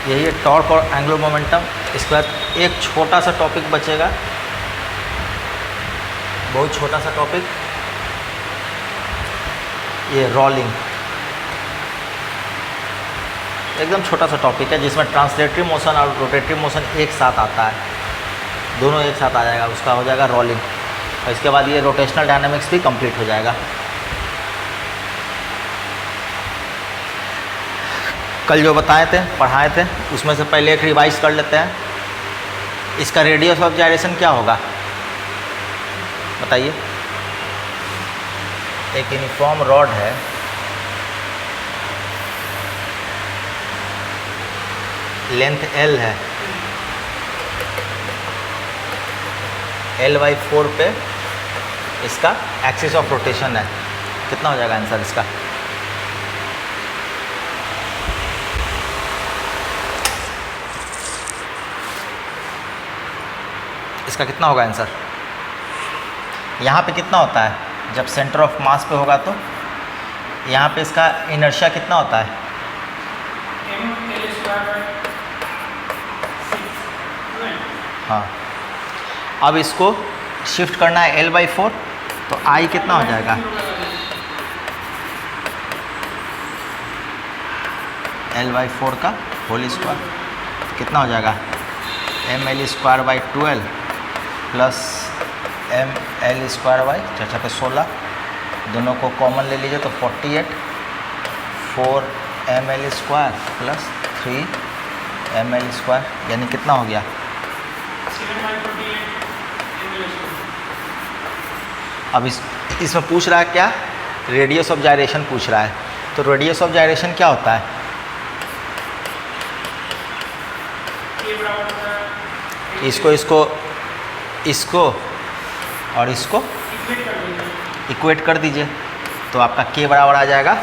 यही है टॉर्क और एंगुलर मोमेंटम। इसके बाद एक छोटा सा टॉपिक बचेगा, बहुत छोटा सा टॉपिक, ये रोलिंग। एकदम छोटा सा टॉपिक है जिसमें ट्रांसलेटरी मोशन और रोटेटरी मोशन एक साथ आता है, दोनों एक साथ आ जाएगा, उसका हो जाएगा रोलिंग। और इसके बाद ये रोटेशनल डायनामिक्स भी कंप्लीट हो जाएगा। कल जो बताए थे, पढ़ाए थे, उसमें से पहले एक रिवाइज कर लेते हैं। इसका रेडियस ऑफ जायरेशन क्या होगा बताइए। एक यूनिफॉर्म रॉड है, लेंथ L है, L/4 पे इसका एक्सिस ऑफ रोटेशन है। कितना हो जाएगा आंसर इसका? इसका कितना होगा आंसर? यहाँ पे कितना होता है जब सेंटर ऑफ मास पे होगा, तो यहाँ पे इसका इनर्शिया कितना होता है? हाँ, अब इसको शिफ्ट करना है L/4, तो I कितना हो जाएगा? L/4 का होल स्क्वायर कितना हो जाएगा? mL²/12 प्लस mL²/16, दोनों को कॉमन ले लीजिए तो 48, 4mL² प्लस 3mL², यानी कितना हो गया? अब इसमें पूछ रहा है क्या? रेडियस ऑफ जायरेशन पूछ रहा है। तो रेडियस ऑफ जायरेशन क्या होता है? इसको और इसको इक्वेट कर दीजिए, तो आपका k बराबर आ जाएगा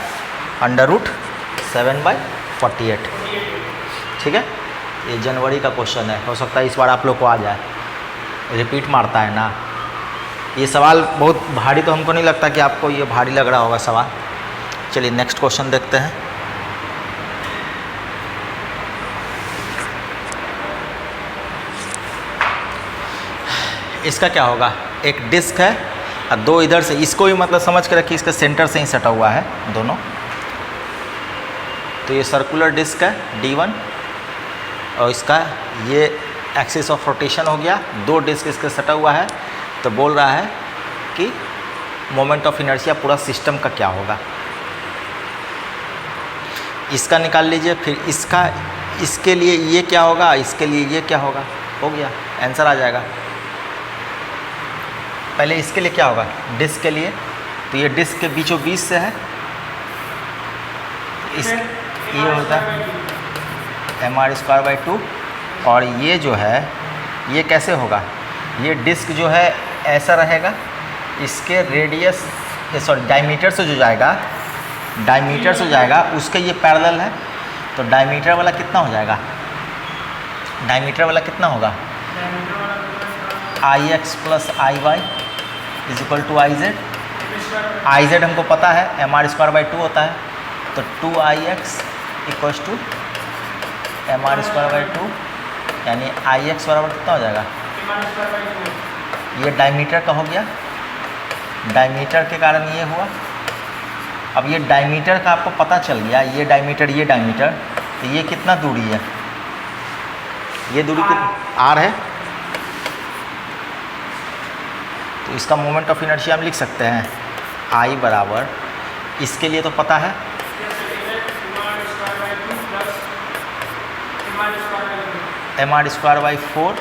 √7/48। ठीक है, ये जनवरी का क्वेश्चन है, हो सकता है इस बार आप लोग को आ जाए, रिपीट मारता है ना। ये सवाल बहुत भारी तो हमको नहीं लगता कि आपको ये भारी लग रहा होगा सवाल। चलिए नेक्स्ट क्वेश्चन देखते हैं। इसका क्या होगा? एक डिस्क है और दो इधर से, इसको भी मतलब समझ के रखिए, इसका सेंटर से ही सटा हुआ है दोनों। तो ये सर्कुलर डिस्क है D1 और इसका ये एक्सिस ऑफ रोटेशन हो गया, दो डिस्क इसके सटा हुआ है। तो बोल रहा है कि मोमेंट ऑफ इनर्शिया पूरा सिस्टम का क्या होगा। इसका निकाल लीजिए, फिर इसका, इसके लिए ये क्या होगा, इसके लिए ये क्या होगा, हो गया आंसर आ जाएगा। पहले इसके लिए क्या होगा? डिस्क के लिए, तो ये डिस्क के बीचों बीच से है, इस ये होता है mR²/2, और ये जो है ये कैसे होगा? ये डिस्क जो है ऐसा रहेगा, इसके रेडियस सॉरी डायमीटर से जो जाएगा, डायमीटर से जाएगा उसके ये पैरेलल है, तो डायमीटर वाला कितना हो जाएगा? डायमीटर वाला कितना होगा? IX + IY = IZ। IZ हमको पता है mR²/2 होता है, तो 2IX = mR²/2, यानी IX बराबर कितना हो जाएगा? ये डायमीटर का हो गया, डायमीटर के कारण ये हुआ। अब ये डायमीटर का आपको पता चल गया, ये डायमीटर, ये डायमीटर, तो ये कितना दूरी है? ये दूरी कितना? R है। तो इसका मोमेंट ऑफ इनर्शिया हम लिख सकते हैं I बराबर, इसके लिए तो पता है mR²/4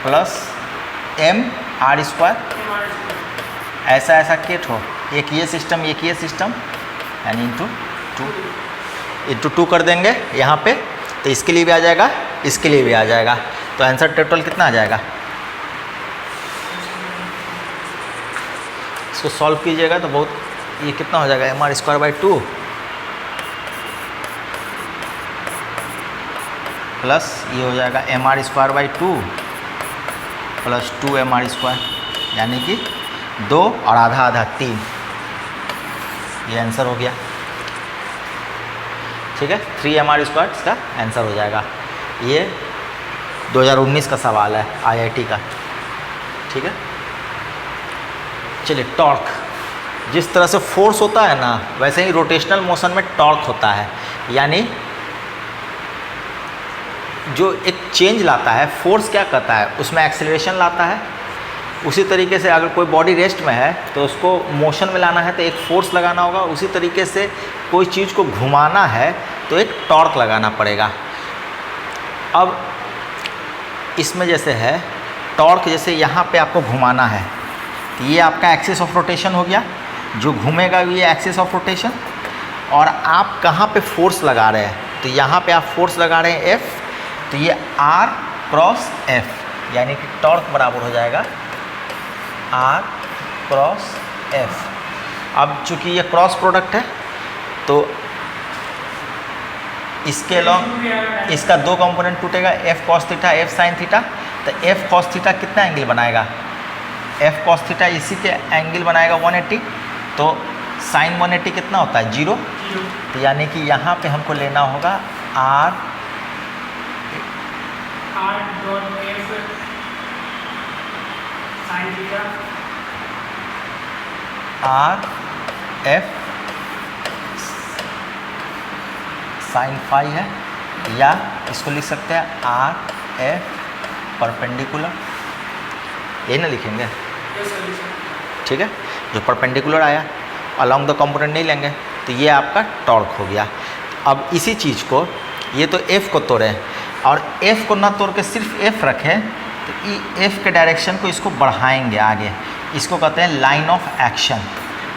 प्लस mR², ऐसा केट हो, एक ये सिस्टम एक ये सिस्टम, यानी इंटू 2 कर देंगे यहाँ पे, तो इसके लिए भी आ जाएगा, इसके लिए भी आ जाएगा। तो आंसर टोटल कितना आ जाएगा? इसको सॉल्व कीजिएगा तो बहुत, ये कितना हो जाएगा? mR²/2 प्लस ये हो जाएगा mR²/2 प्लस 2mR², यानी कि 2 और आधा 3। ये आंसर हो गया। ठीक है, 3mr² इसका आंसर हो जाएगा। ये 2019 का सवाल है IIT का। ठीक है, चलिए टॉर्क, जिस तरह से फोर्स होता है ना वैसे ही रोटेशनल मोशन में टॉर्क होता है, यानी जो एक चेंज लाता है, फोर्स क्या करता है उसमें एक्सेलरेशन लाता है। उसी तरीके से अगर कोई बॉडी रेस्ट में है तो उसको मोशन में लाना है तो एक फोर्स लगाना होगा, उसी तरीके से कोई चीज़ को घुमाना है तो एक टॉर्क लगाना पड़ेगा। अब इसमें जैसे है टॉर्क, जैसे यहाँ पे आपको घुमाना है तो ये आपका एक्सिस ऑफ रोटेशन हो गया, जो घूमेगा ये एक्सिस ऑफ रोटेशन। और आप कहाँ पे फोर्स लगा रहे हैं तो यहाँ पे आप फोर्स लगा रहे हैं F, तो ये R क्रॉस F, यानी कि टॉर्क बराबर हो जाएगा R क्रॉस F। अब चूँकि ये क्रॉस प्रोडक्ट है तो इसके लॉन्ग इसका 2 कंपोनेंट टूटेगा, F cos theta F sin theta. तो F cos थीटा कितना एंगल बनाएगा, F cos थीटा इसी के एंगल बनाएगा 180, तो sin 180 कितना होता है 0। तो यानी कि यहाँ पे हमको लेना होगा R F sin फाई है, या इसको लिख सकते हैं R F परपेंडिकुलर, यही ना लिखेंगे। ठीक है, जो परपेंडिकुलर आया अलॉन्ग द कंपोनेंट नहीं लेंगे तो ये आपका टॉर्क हो गया। अब इसी चीज़ को, ये तो F को तोड़े और F को ना तोड़ के सिर्फ F रखें तो F के डायरेक्शन को इसको बढ़ाएंगे आगे, इसको कहते हैं line of action,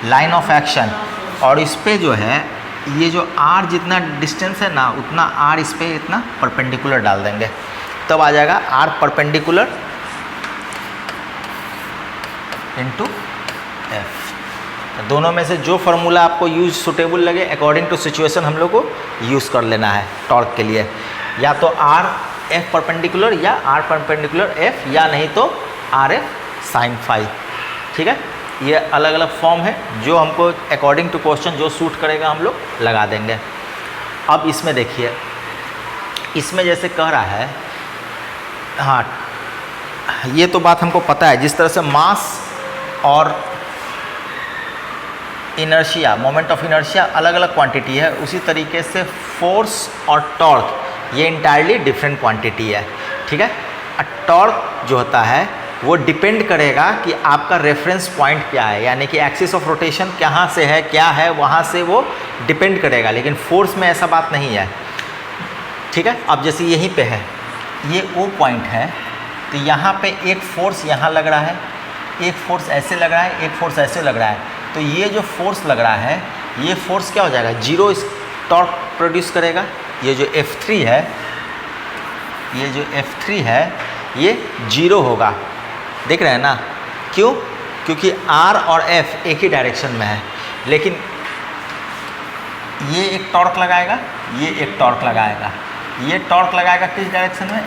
line of action. और इस पे जो है ये जो R जितना डिस्टेंस है ना उतना R इस पे इतना परपेंडिकुलर डाल देंगे, तब आ जाएगा R परपेंडिकुलर इंटू F। दोनों में से जो फार्मूला आपको यूज सुटेबल लगे अकॉर्डिंग टू सिचुएशन हम लोग को यूज़ कर लेना है टॉर्क के लिए, या तो R F परपेंडिकुलर या R परपेंडिकुलर F, या नहीं तो R F sin फाई। ठीक है, ये अलग अलग फॉर्म है, जो हमको अकॉर्डिंग टू क्वेश्चन जो सूट करेगा हम लोग लगा देंगे। अब इसमें देखिए, इसमें जैसे कह रहा है, हाँ ये तो बात हमको पता है, जिस तरह से मास और इनर्शिया, मोमेंट ऑफ इनर्शिया अलग अलग क्वांटिटी है, उसी तरीके से फोर्स और टॉर्क ये इंटायरली डिफरेंट क्वांटिटी है। ठीक है, टॉर्क जो होता है वो डिपेंड करेगा कि आपका रेफरेंस पॉइंट क्या है, यानी कि एक्सिस ऑफ रोटेशन कहाँ से है, क्या है, वहाँ से वो डिपेंड करेगा, लेकिन फोर्स में ऐसा बात नहीं है। ठीक है, अब जैसे यहीं पे है, ये O पॉइंट है, तो यहाँ पे एक फोर्स यहाँ लग रहा है, एक फोर्स ऐसे लग रहा है, एक फोर्स ऐसे लग रहा है, तो ये जो फोर्स लग रहा है ये फोर्स क्या हो जाएगा 0 टॉर्क प्रोड्यूस करेगा। ये जो F3 है, ये जो F3 है ये 0 होगा, देख रहे हैं ना, क्यों, क्योंकि R और F एक ही डायरेक्शन में है, लेकिन ये एक टॉर्क लगाएगा, ये एक टॉर्क लगाएगा, ये टॉर्क लगाएगा किस डायरेक्शन में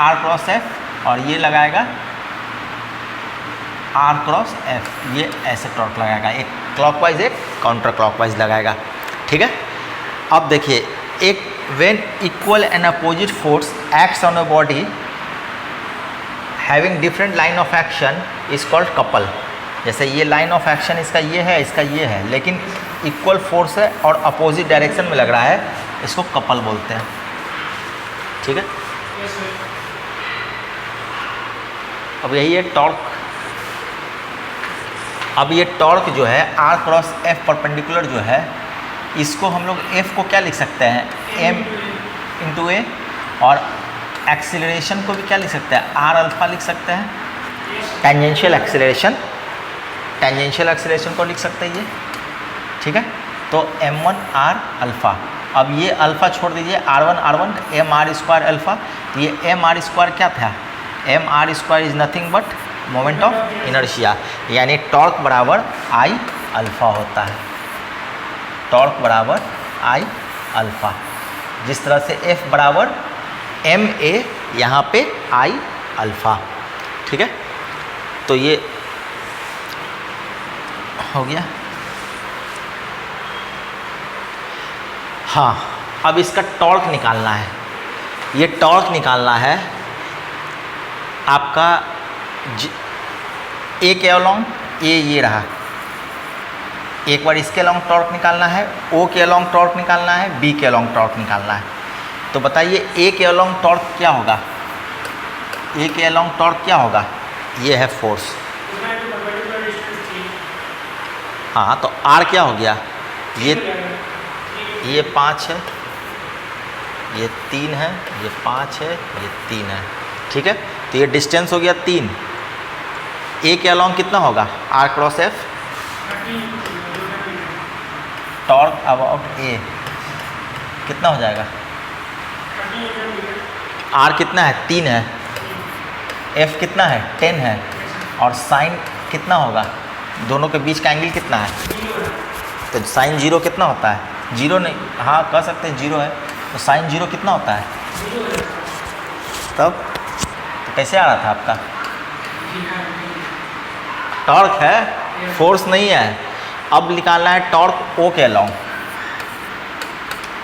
R क्रॉस F, और ये लगाएगा R क्रॉस F, ये ऐसे टॉर्क लगाएगा, एक क्लॉकवाइज एक काउंटर क्लॉकवाइज लगाएगा। ठीक है, अब देखिए, एक when equal and opposite force acts on a body having different line of action is called couple. जैसे ये लाइन ऑफ एक्शन इसका ये है, इसका ये है, लेकिन इक्वल फोर्स है और अपोजिट डायरेक्शन में लग रहा है, इसको कपल बोलते हैं। ठीक है, अब यही है टॉर्क। अब ये टॉर्क जो है R क्रॉस F परपेंडिकुलर जो है, इसको हम लोग F को क्या लिख सकते हैं M इंटू A, और एक्सीलरेशन को भी क्या लिख सकते हैं R अल्फ़ा लिख सकते हैं, टेंजेंशियल एक्सीलरेशन, टेंजेंशियल एक्सीलरेशन को लिख सकते हैं ये। ठीक है, तो M1 R अल्फ़ा, अब ये अल्फ़ा छोड़ दीजिए, R1 M R square alpha, तो ये M R स्क्वायर क्या था, M R square is nothing but moment of inertia, यानी टॉर्क बराबर I अल्फ़ा होता है, टॉर्क बराबर I अल्फ़ा। जिस तरह से F बराबर M A, यहाँ पे I अल्फ़ा। ठीक है, तो ये हो गया। हाँ, अब इसका टॉर्क निकालना है। ये टॉर्क निकालना है आपका ए के अलॉन्ग, ये रहा, एक बार इसके अलॉन्ग टॉर्क निकालना है, ओ के अलॉन्ग टॉर्क निकालना है, बी के अलॉन्ग टॉर्क निकालना है। तो बताइए ए के अलॉन्ग टॉर्क क्या होगा? ए के अलॉन्ग टॉर्क क्या होगा? ये है फोर्स। हाँ, तो आर क्या हो गया? ये 5 है, ये 3 है, ये 5 है, ये 3 है। ठीक है, तो ये डिस्टेंस हो गया 3। ए के अलॉन्ग कितना होगा? R cross F, torque about A कितना हो जाएगा? आर कितना है? 3 है, एफ कितना है? 10 है, और साइन कितना होगा? दोनों के बीच का एंगल कितना है? तो साइन 0 कितना होता है? 0 नहीं, हाँ कह सकते हैं 0 है, तो साइन 0 कितना होता है? तब तो कैसे आ रहा था आपका? टॉर्क है, फोर्स नहीं है। अब निकालना है टॉर्क ओ के अलॉन्ग,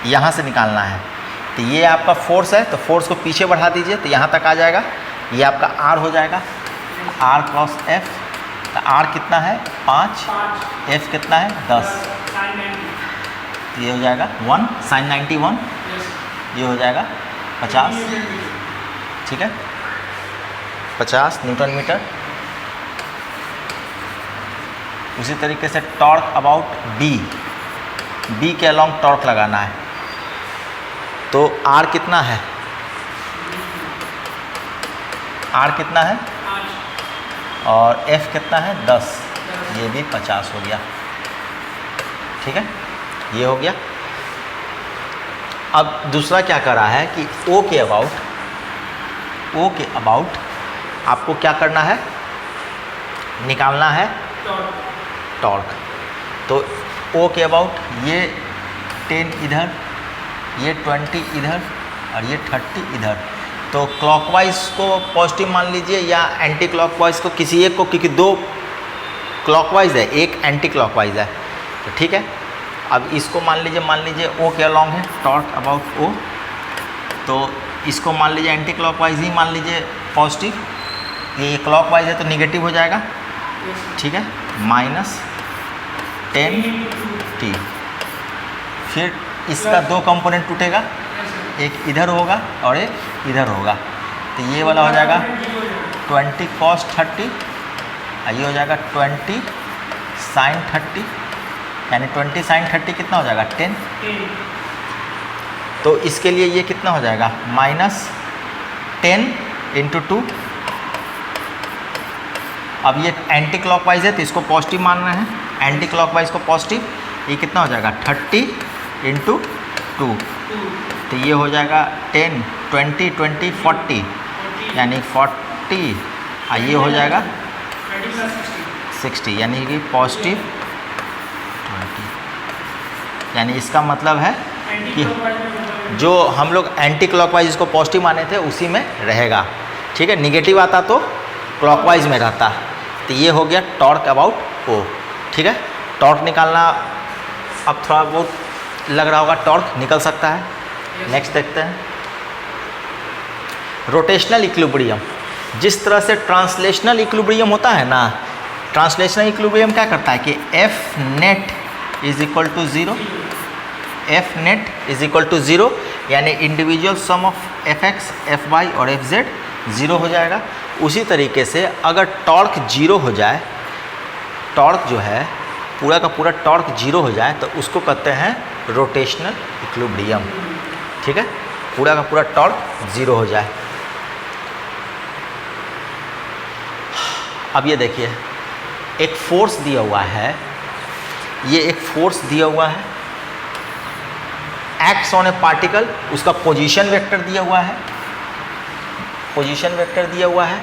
यहाँ से निकालना है। तो ये आपका फोर्स है, तो फोर्स को पीछे बढ़ा दीजिए तो यहाँ तक आ जाएगा। ये आपका आर हो जाएगा, आर क्रॉस एफ। तो आर कितना है? 5, एफ कितना है? 10। ये हो जाएगा 1 साइन 91, ये हो जाएगा 50। ठीक है, 50 न्यूटन मीटर। उसी तरीके से टॉर्क अबाउट बी के अलॉन्ग टॉर्क लगाना है। तो आर कितना है? आर कितना है? और एफ कितना है? 10। ये भी 50 हो गया। ठीक है, ये हो गया। अब दूसरा क्या कर रहा है कि ओ के अबाउट आपको क्या करना है? निकालना है टॉर्क। तो ओ के अबाउट ये 10 इधर, ये 20 इधर, और ये 30 इधर। तो क्लॉकवाइज को पॉजिटिव मान लीजिए या एंटी क्लॉकवाइज को, किसी एक को, क्योंकि 2 क्लॉकवाइज है, एक एंटी क्लॉकवाइज है। तो ठीक है, अब इसको मान लीजिए ओ के अलॉन्ग है टॉर्क अबाउट ओ। तो इसको मान लीजिए एंटी क्लॉकवाइज ही मान लीजिए पॉजिटिव, ये क्लॉकवाइज है तो निगेटिव हो जाएगा। ठीक है, -10t। फिर इसका 2 कंपोनेंट टूटेगा, एक इधर होगा और एक इधर होगा। तो ये वाला हो जाएगा 20 cos 30, ये हो जाएगा 20 sin 30, यानी 20 sin 30 कितना हो जाएगा? 10। तो इसके लिए ये कितना हो जाएगा? -10 × 2। अब ये एंटी क्लॉकवाइज है तो इसको पॉजिटिव मान रहे हैं, एंटी क्लॉकवाइज को पॉजिटिव। ये कितना हो जाएगा? 30 × 2। तो ये हो जाएगा 10, 20, 20, 40, यानी 40। ये हो जाएगा 60, यानी कि पॉजिटिव 20। यानी इसका मतलब है कि जो हम लोग एंटी क्लॉकवाइज इसको पॉजिटिव माने थे उसी में रहेगा। ठीक है, निगेटिव आता तो क्लॉकवाइज में रहता। तो ये हो गया टॉर्क अबाउट ओ। ठीक है, टॉर्क निकालना अब थोड़ा बहुत लग रहा होगा, टॉर्क निकल सकता है। नेक्स्ट देखते हैं, रोटेशनल इक्विलिब्रियम। जिस तरह से ट्रांसलेशनल इक्विलिब्रियम होता है ना, ट्रांसलेशनल इक्विलिब्रियम क्या करता है कि F net is equal to 0, F net is equal to 0, यानी individual sum of F X, F Y और एफ जेड 0 हो जाएगा। उसी तरीके से अगर टॉर्क 0 हो जाए, टॉर्क जो है पूरा का पूरा टॉर्क 0 हो जाए, तो उसको कहते हैं रोटेशनल इक्विलिब्रियम। ठीक है, पूरा का पूरा टॉर्क 0 हो जाए। अब ये देखिए, एक फोर्स दिया हुआ है, ये एक फोर्स दिया हुआ है, एक्ट्स ऑन ए पार्टिकल, उसका पोजीशन वेक्टर दिया हुआ है, पोजीशन वेक्टर दिया हुआ है।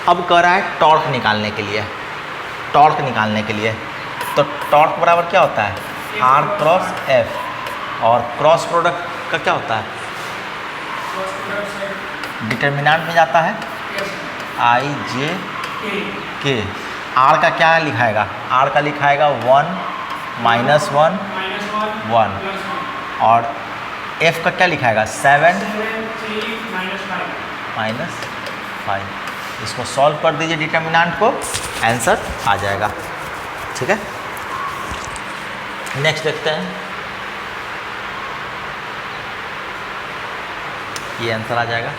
अब कह रहा है टॉर्क निकालने के लिए, टॉर्क निकालने के लिए। तो टॉर्क बराबर क्या होता है? आर क्रॉस एफ, और क्रॉस प्रोडक्ट का क्या होता है? डिटर्मिनेंट में जाता है आई जे के। आर का क्या लिखाएगा? आर का लिखाएगा 1 -1 1, और एफ का क्या लिखाएगा 7 -5 -5। इसको सॉल्व कर दीजिए डिटर्मिनेंट को, आंसर आ जाएगा। ठीक है, नेक्स्ट देखते हैं। ये आंसर आ जाएगा,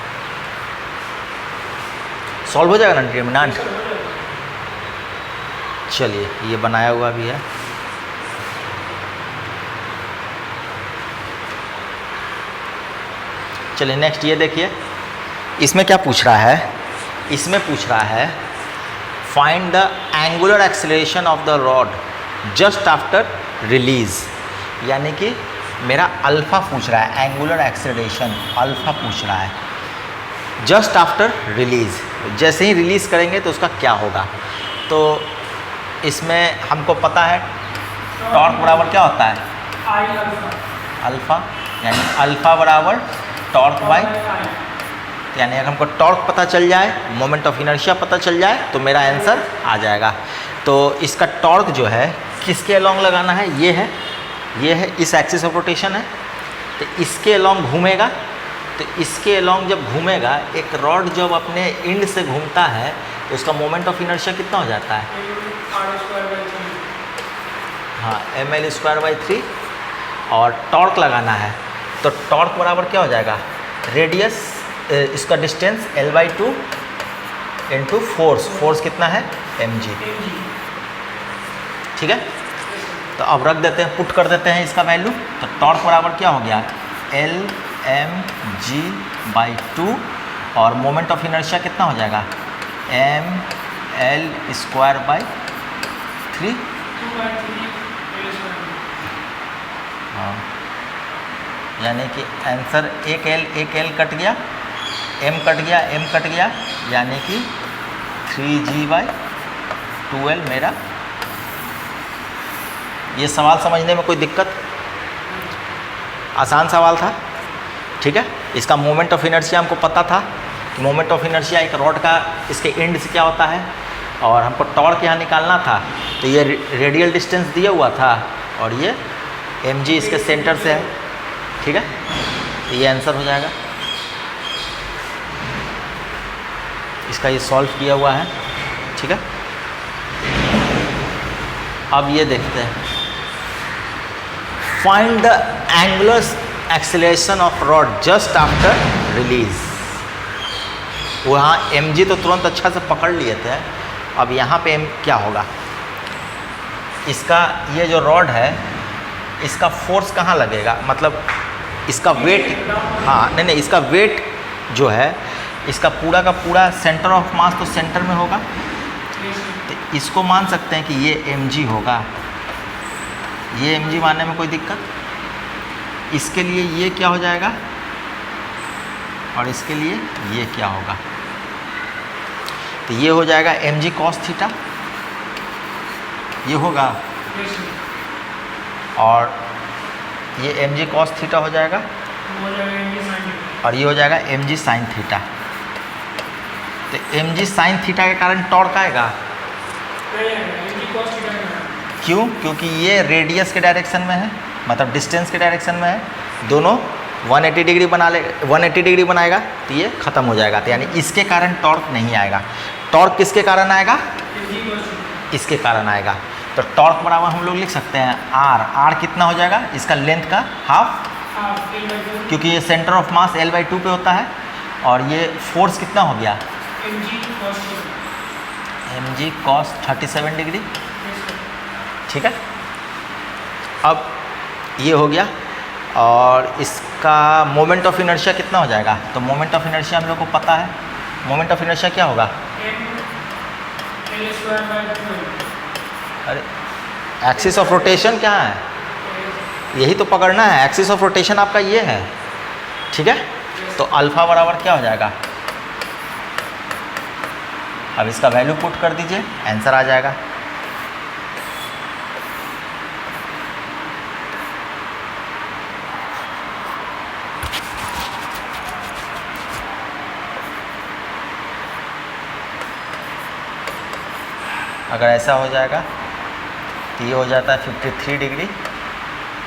सॉल्व हो जाएगा ना डिटर्मिनेंट। चलिए ये बनाया हुआ भी है। चलिए नेक्स्ट ये देखिए, इसमें क्या पूछ रहा है, इसमें पूछ रहा है find the angular acceleration of the rod just after release, यानी कि मेरा अल्फ़ा पूछ रहा है, एंगुलर एक्सेलरेशन अल्फ़ा पूछ रहा है जस्ट आफ्टर रिलीज़, जैसे ही रिलीज़ करेंगे तो उसका क्या होगा। तो इसमें हमको पता है टॉर्क बराबर क्या होता है I अल्फ़ा, यानी अल्फ़ा बराबर टॉर्क बाई, यानी अगर हमको टॉर्क पता चल जाए, मोमेंट ऑफ इनर्शिया पता चल जाए तो मेरा आंसर आ जाएगा। तो इसका टॉर्क जो है किसके अलोंग लगाना है, ये है इस एक्सिस ऑफ रोटेशन है, तो इसके अलोंग घूमेगा। तो इसके अलोंग जब घूमेगा, एक रॉड जब अपने इंड से घूमता है तो उसका मोमेंट ऑफ इनर्शिया कितना हो जाता है, हाँ ml²/3, और टॉर्क लगाना है तो टॉर्क बराबर क्या हो जाएगा, रेडियस इसका डिस्टेंस l/2 इंटू फोर्स कितना है mg। ठीक है, तो अब रख देते हैं, पुट कर देते हैं इसका वैल्यू। तो टॉर्क बराबर क्या हो गया Lmg/2, और मोमेंट ऑफ इनर्शिया कितना हो जाएगा ml²/3। हाँ, यानी कि आंसर एक L कट गया, m कट गया, यानी कि 3g/2l मेरा। ये सवाल समझने में कोई दिक्कत, आसान सवाल था। ठीक है, इसका मोमेंट ऑफ इनर्शिया हमको पता था कि मोमेंट ऑफ इनर्शिया एक रॉड का इसके एंड से क्या होता है, और हमको टॉर्क यहाँ निकालना था। तो ये रेडियल डिस्टेंस दिया हुआ था और ये mg इसके सेंटर से है। ठीक है, तो ये आंसर हो जाएगा, इसका ये सॉल्व किया हुआ है। ठीक है, अब ये देखते हैं, find the angular acceleration of rod just after release. वहाँ mg तो तुरंत अच्छा से पकड़ लिए थे, अब यहाँ पे क्या होगा, इसका ये जो रॉड है इसका फोर्स कहाँ लगेगा, मतलब इसका वेट, हाँ नहीं, इसका वेट जो है इसका पूरा का पूरा सेंटर ऑफ मास तो सेंटर में होगा, तो इसको मान सकते हैं कि ये mg होगा। ये mg मानने में कोई दिक्कत, इसके लिए ये क्या हो जाएगा और इसके लिए ये क्या होगा, तो ये हो जाएगा mg cos थीटा, ये होगा, और ये mg cos थीटा हो जाएगा, और ये हो जाएगा mg sin थीटा। तो mg sin थीटा के कारण टॉर्क आएगा, क्यों, क्योंकि ये रेडियस के डायरेक्शन में है, मतलब डिस्टेंस के डायरेक्शन में है, दोनों 180 डिग्री 180 डिग्री बनाएगा, तो ये ख़त्म हो जाएगा। तो यानी इसके कारण टॉर्क नहीं आएगा। टॉर्क किसके कारण आएगा, इसके कारण आएगा। तो टॉर्क बराबर हम लोग लिख सकते हैं r कितना हो जाएगा, इसका लेंथ का हाफ, क्योंकि ये सेंटर ऑफ मास l/2 पे होता है, और ये फोर्स कितना हो गया mg cos 37 डिग्री। ठीक है, अब ये हो गया, और इसका मोमेंट ऑफ इनर्शिया कितना हो जाएगा, तो मोमेंट ऑफ इनर्शिया हम लोग को पता है, मोमेंट ऑफ इनर्शिया क्या होगा, अरे एक्सिस ऑफ रोटेशन क्या है, यही तो पकड़ना है, एक्सिस ऑफ रोटेशन आपका ये है। ठीक है, तो अल्फ़ा बराबर क्या हो जाएगा, अब इसका वैल्यू पुट कर दीजिए, आंसर आ जाएगा। अगर ऐसा हो जाएगा तो ये हो जाता है 53 डिग्री,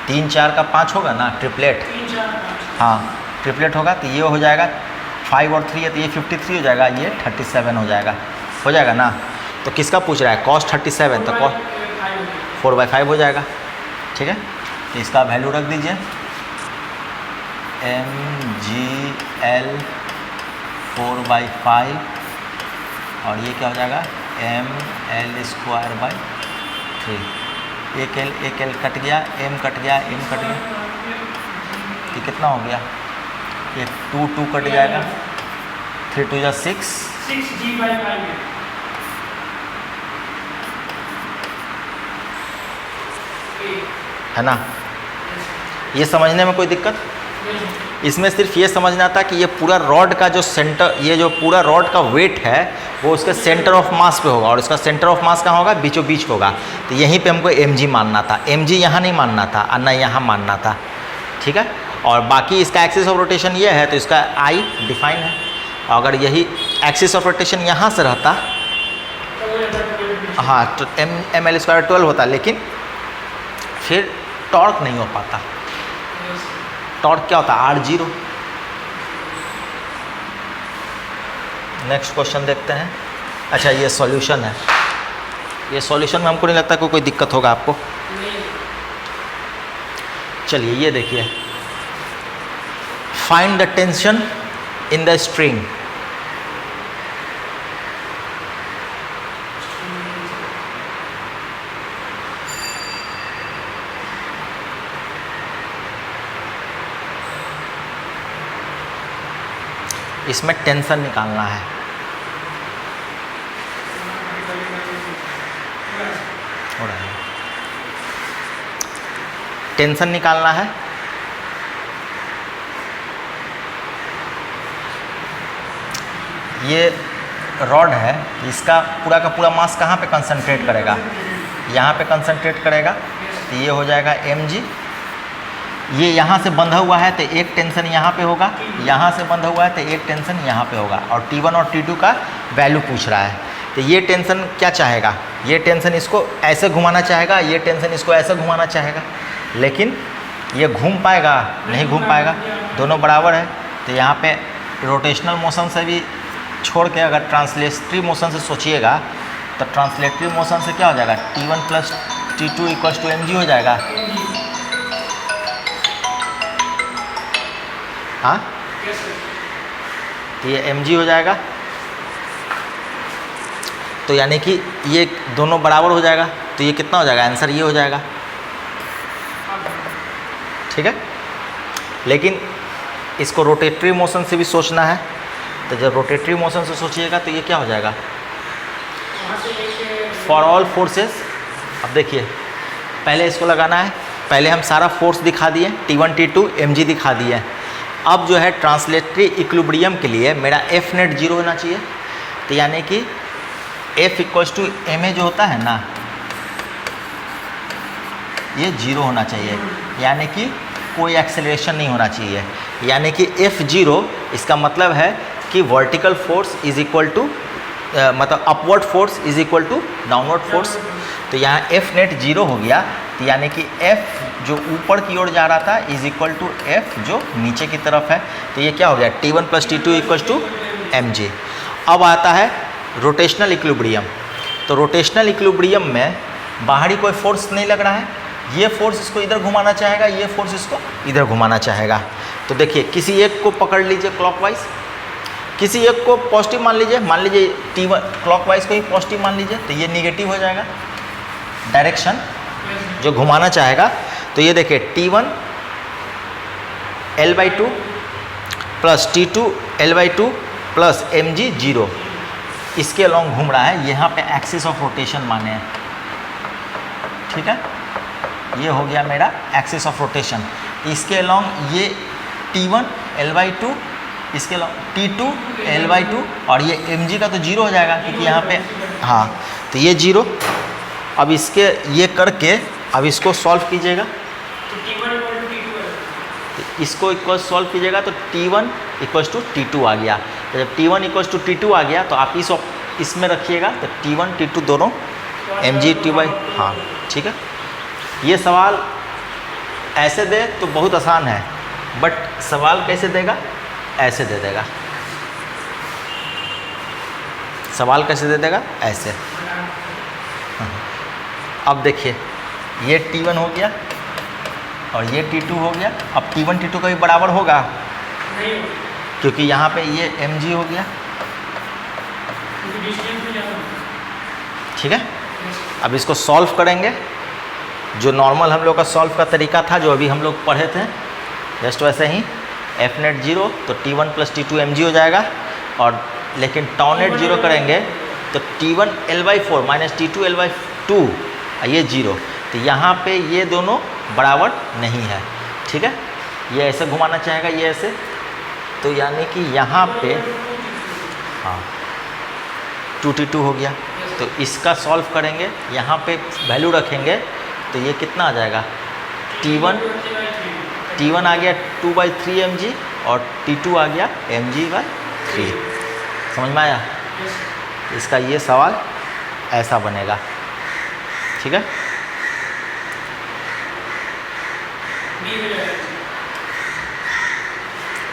3 4 का 5 होगा ना, ट्रिपलेट। हाँ ट्रिपलेट होगा तो ये हो जाएगा 5 और 3 है तो ये 53 हो जाएगा, ये 37 हो जाएगा ना। तो किसका पूछ रहा है, cos 37, तो cos 4/5 हो जाएगा। ठीक है, तो इसका वैल्यू रख दीजिए mgl 4/5 और ये क्या हो जाएगा ml²/3। एक l कट गया, m कट गया, m कट गया, ये कितना हो गया, ये 2 कट जाएगा, 3 2 जा 6 6g/5 है ना। ये समझने में कोई दिक्कत, इसमें सिर्फ ये समझना था कि ये पूरा रॉड का जो सेंटर, ये जो पूरा रॉड का वेट है वो उसके सेंटर ऑफ मास पे होगा, और इसका सेंटर ऑफ मास कहाँ होगा, बीचों बीच होगा। तो यहीं पे हमको mg मानना था, mg यहाँ नहीं मानना था और ना यहाँ मानना था। ठीक है, और बाकी इसका एक्सिस ऑफ रोटेशन ये है तो इसका I डिफाइन है। अगर यही एक्सिस ऑफ रोटेशन यहाँ से रहता, हाँ, तो ml² 12 होता, लेकिन फिर टॉर्क नहीं हो पाता। टॉर्क क्या होता है, R0। नेक्स्ट क्वेश्चन देखते हैं। अच्छा ये सॉल्यूशन है, ये सॉल्यूशन में हमको नहीं लगता कोई दिक्कत होगा आपको। चलिए ये देखिए, find the tension in the string. इसमें टेंशन निकालना है। हो रहा है, टेंशन निकालना है। ये रॉड है, इसका पूरा का पूरा मास कहाँ पे कंसंट्रेट करेगा, यहाँ पे कंसंट्रेट करेगा। तो ये हो जाएगा mg। ये यहाँ से बंधा हुआ है तो एक टेंशन यहाँ पे होगा, यहाँ से बंधा हुआ है तो एक टेंशन यहाँ पे होगा, और T1 और T2 का वैल्यू पूछ रहा है। तो ये टेंशन क्या चाहेगा, ये टेंशन इसको ऐसे घुमाना चाहेगा, ये टेंशन इसको ऐसे घुमाना चाहेगा, लेकिन ये घूम पाएगा नहीं घूम पाएगा, दोनों बराबर है। तो यहाँ पे रोटेशनल मोशन से भी छोड़ के अगर ट्रांसलेटरी मोशन से सोचिएगा तो ट्रांसलेटरी मोशन से क्या हो जाएगा, T1 + T2 = mg हो जाएगा। हाँ, तो ये mg हो जाएगा। तो यानी कि ये दोनों बराबर हो जाएगा, तो ये कितना हो जाएगा, आंसर ये हो जाएगा। ठीक है, लेकिन इसको रोटेटरी मोशन से भी सोचना है। तो जब रोटेटरी मोशन से सोचिएगा तो ये क्या हो जाएगा, फॉर ऑल फोर्सेस। अब देखिए पहले इसको लगाना है, पहले हम सारा फोर्स दिखा दिए, T1 T2 mg दिखा दिए। अब जो है ट्रांसलेटरी इक्विलिब्रियम के लिए मेरा F नेट 0 होना चाहिए। तो यानी कि F = ma जो होता है ना, ये 0 होना चाहिए, यानी कि कोई एक्सेलरेशन नहीं होना चाहिए। यानी कि F0 इसका मतलब है कि vertical force is equal to मतलब upward force is equal to downward force. तो यहाँ F नेट 0 हो गया, तो यानी कि F जो ऊपर की ओर जा रहा था इज इक्वल टू F जो नीचे की तरफ है। तो ये क्या हो गया, T1 + T2 = mg। अब आता है रोटेशनल इक्विलिब्रियम। तो रोटेशनल इक्विलिब्रियम में बाहरी कोई फोर्स नहीं लग रहा है, ये फोर्स इसको इधर घुमाना चाहेगा, ये फोर्स इसको इधर घुमाना चाहेगा। तो देखिए किसी एक को पकड़ लीजिए क्लॉकवाइज, किसी एक को पॉजिटिव मान लीजिए T1 क्लॉकवाइज को ही पॉजिटिव मान लीजिए, तो ये निगेटिव हो जाएगा डायरेक्शन जो घुमाना चाहेगा। तो ये देखिए T1 L/2 + T2 L/2 + mg 0 इसके अलॉन्ग घूम रहा है। यहाँ पे एक्सिस ऑफ रोटेशन माने हैं। ठीक है, ये हो गया मेरा एक्सिस ऑफ रोटेशन। इसके अलॉन्ग ये T1 L/2, इसके अलॉन्ग T2 L/2, और ये mg का तो 0 हो जाएगा क्योंकि यहाँ पे, हाँ, तो ये 0। अब इसके ये करके अब इसको सॉल्व कीजिएगा, तो इसको इक्वल सॉल्व कीजिएगा तो T1 = T2 आ गया। तो जब T1 = T2 आ गया तो आप इसमें रखिएगा, तो T1 T2 दोनों mg T/, हाँ ठीक है। ये सवाल ऐसे दे तो बहुत आसान है, बट सवाल कैसे देगा, ऐसे दे देगा। सवाल कैसे दे देगा, ऐसे। अब देखिए ये T1 हो गया और ये T2 हो गया। अब T1 T2 का भी बराबर होगा क्योंकि यहाँ पे ये mg हो गया, ठीक है। अब इसको सॉल्व करेंगे, जो नॉर्मल हम लोग का सॉल्व का तरीका था, जो अभी हम लोग पढ़े थे, जस्ट वैसे ही एफ नेट 0 तो T1 + T2 mg हो जाएगा। और लेकिन टाउ नेट 0 करेंगे तो T1 L/4 - T2 L/2 ये 0। तो यहाँ पे ये दोनों बराबर नहीं है, ठीक है। ये ऐसे घुमाना चाहेगा, ये ऐसे, तो यानी कि यहाँ पे हाँ 2T2 हो गया। तो इसका सॉल्व करेंगे, यहाँ पे वैल्यू रखेंगे तो ये कितना आ जाएगा, T1 आ गया 2/3 mg और T2 आ गया mg/3। समझ में आया? इसका ये सवाल ऐसा बनेगा, ठीक है।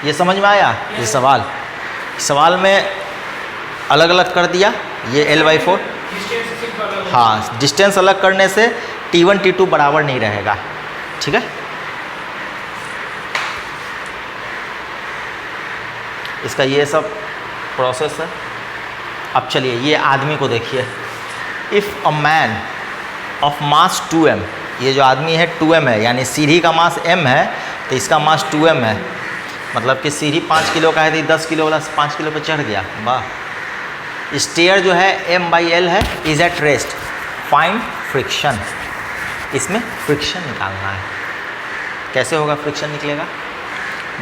ये समझ में आया? ये सवाल में अलग अलग कर दिया, ये L/4। हाँ, डिस्टेंस अलग करने से T1 T2 बराबर नहीं रहेगा, ठीक है। इसका ये सब प्रोसेस है। अब चलिए ये आदमी को देखिए। If a man of mass 2m, ये जो आदमी है 2m है, यानी सीढ़ी का मास m है तो इसका मास 2m है। मतलब कि सीढ़ी 5 किलो का है तो 10 किलो वाला 5 किलो पे चढ़ गया, वाह। स्टेयर जो है m/l है, is at rest, find friction. इसमें फ्रिक्शन निकालना है। कैसे होगा फ्रिक्शन निकलेगा?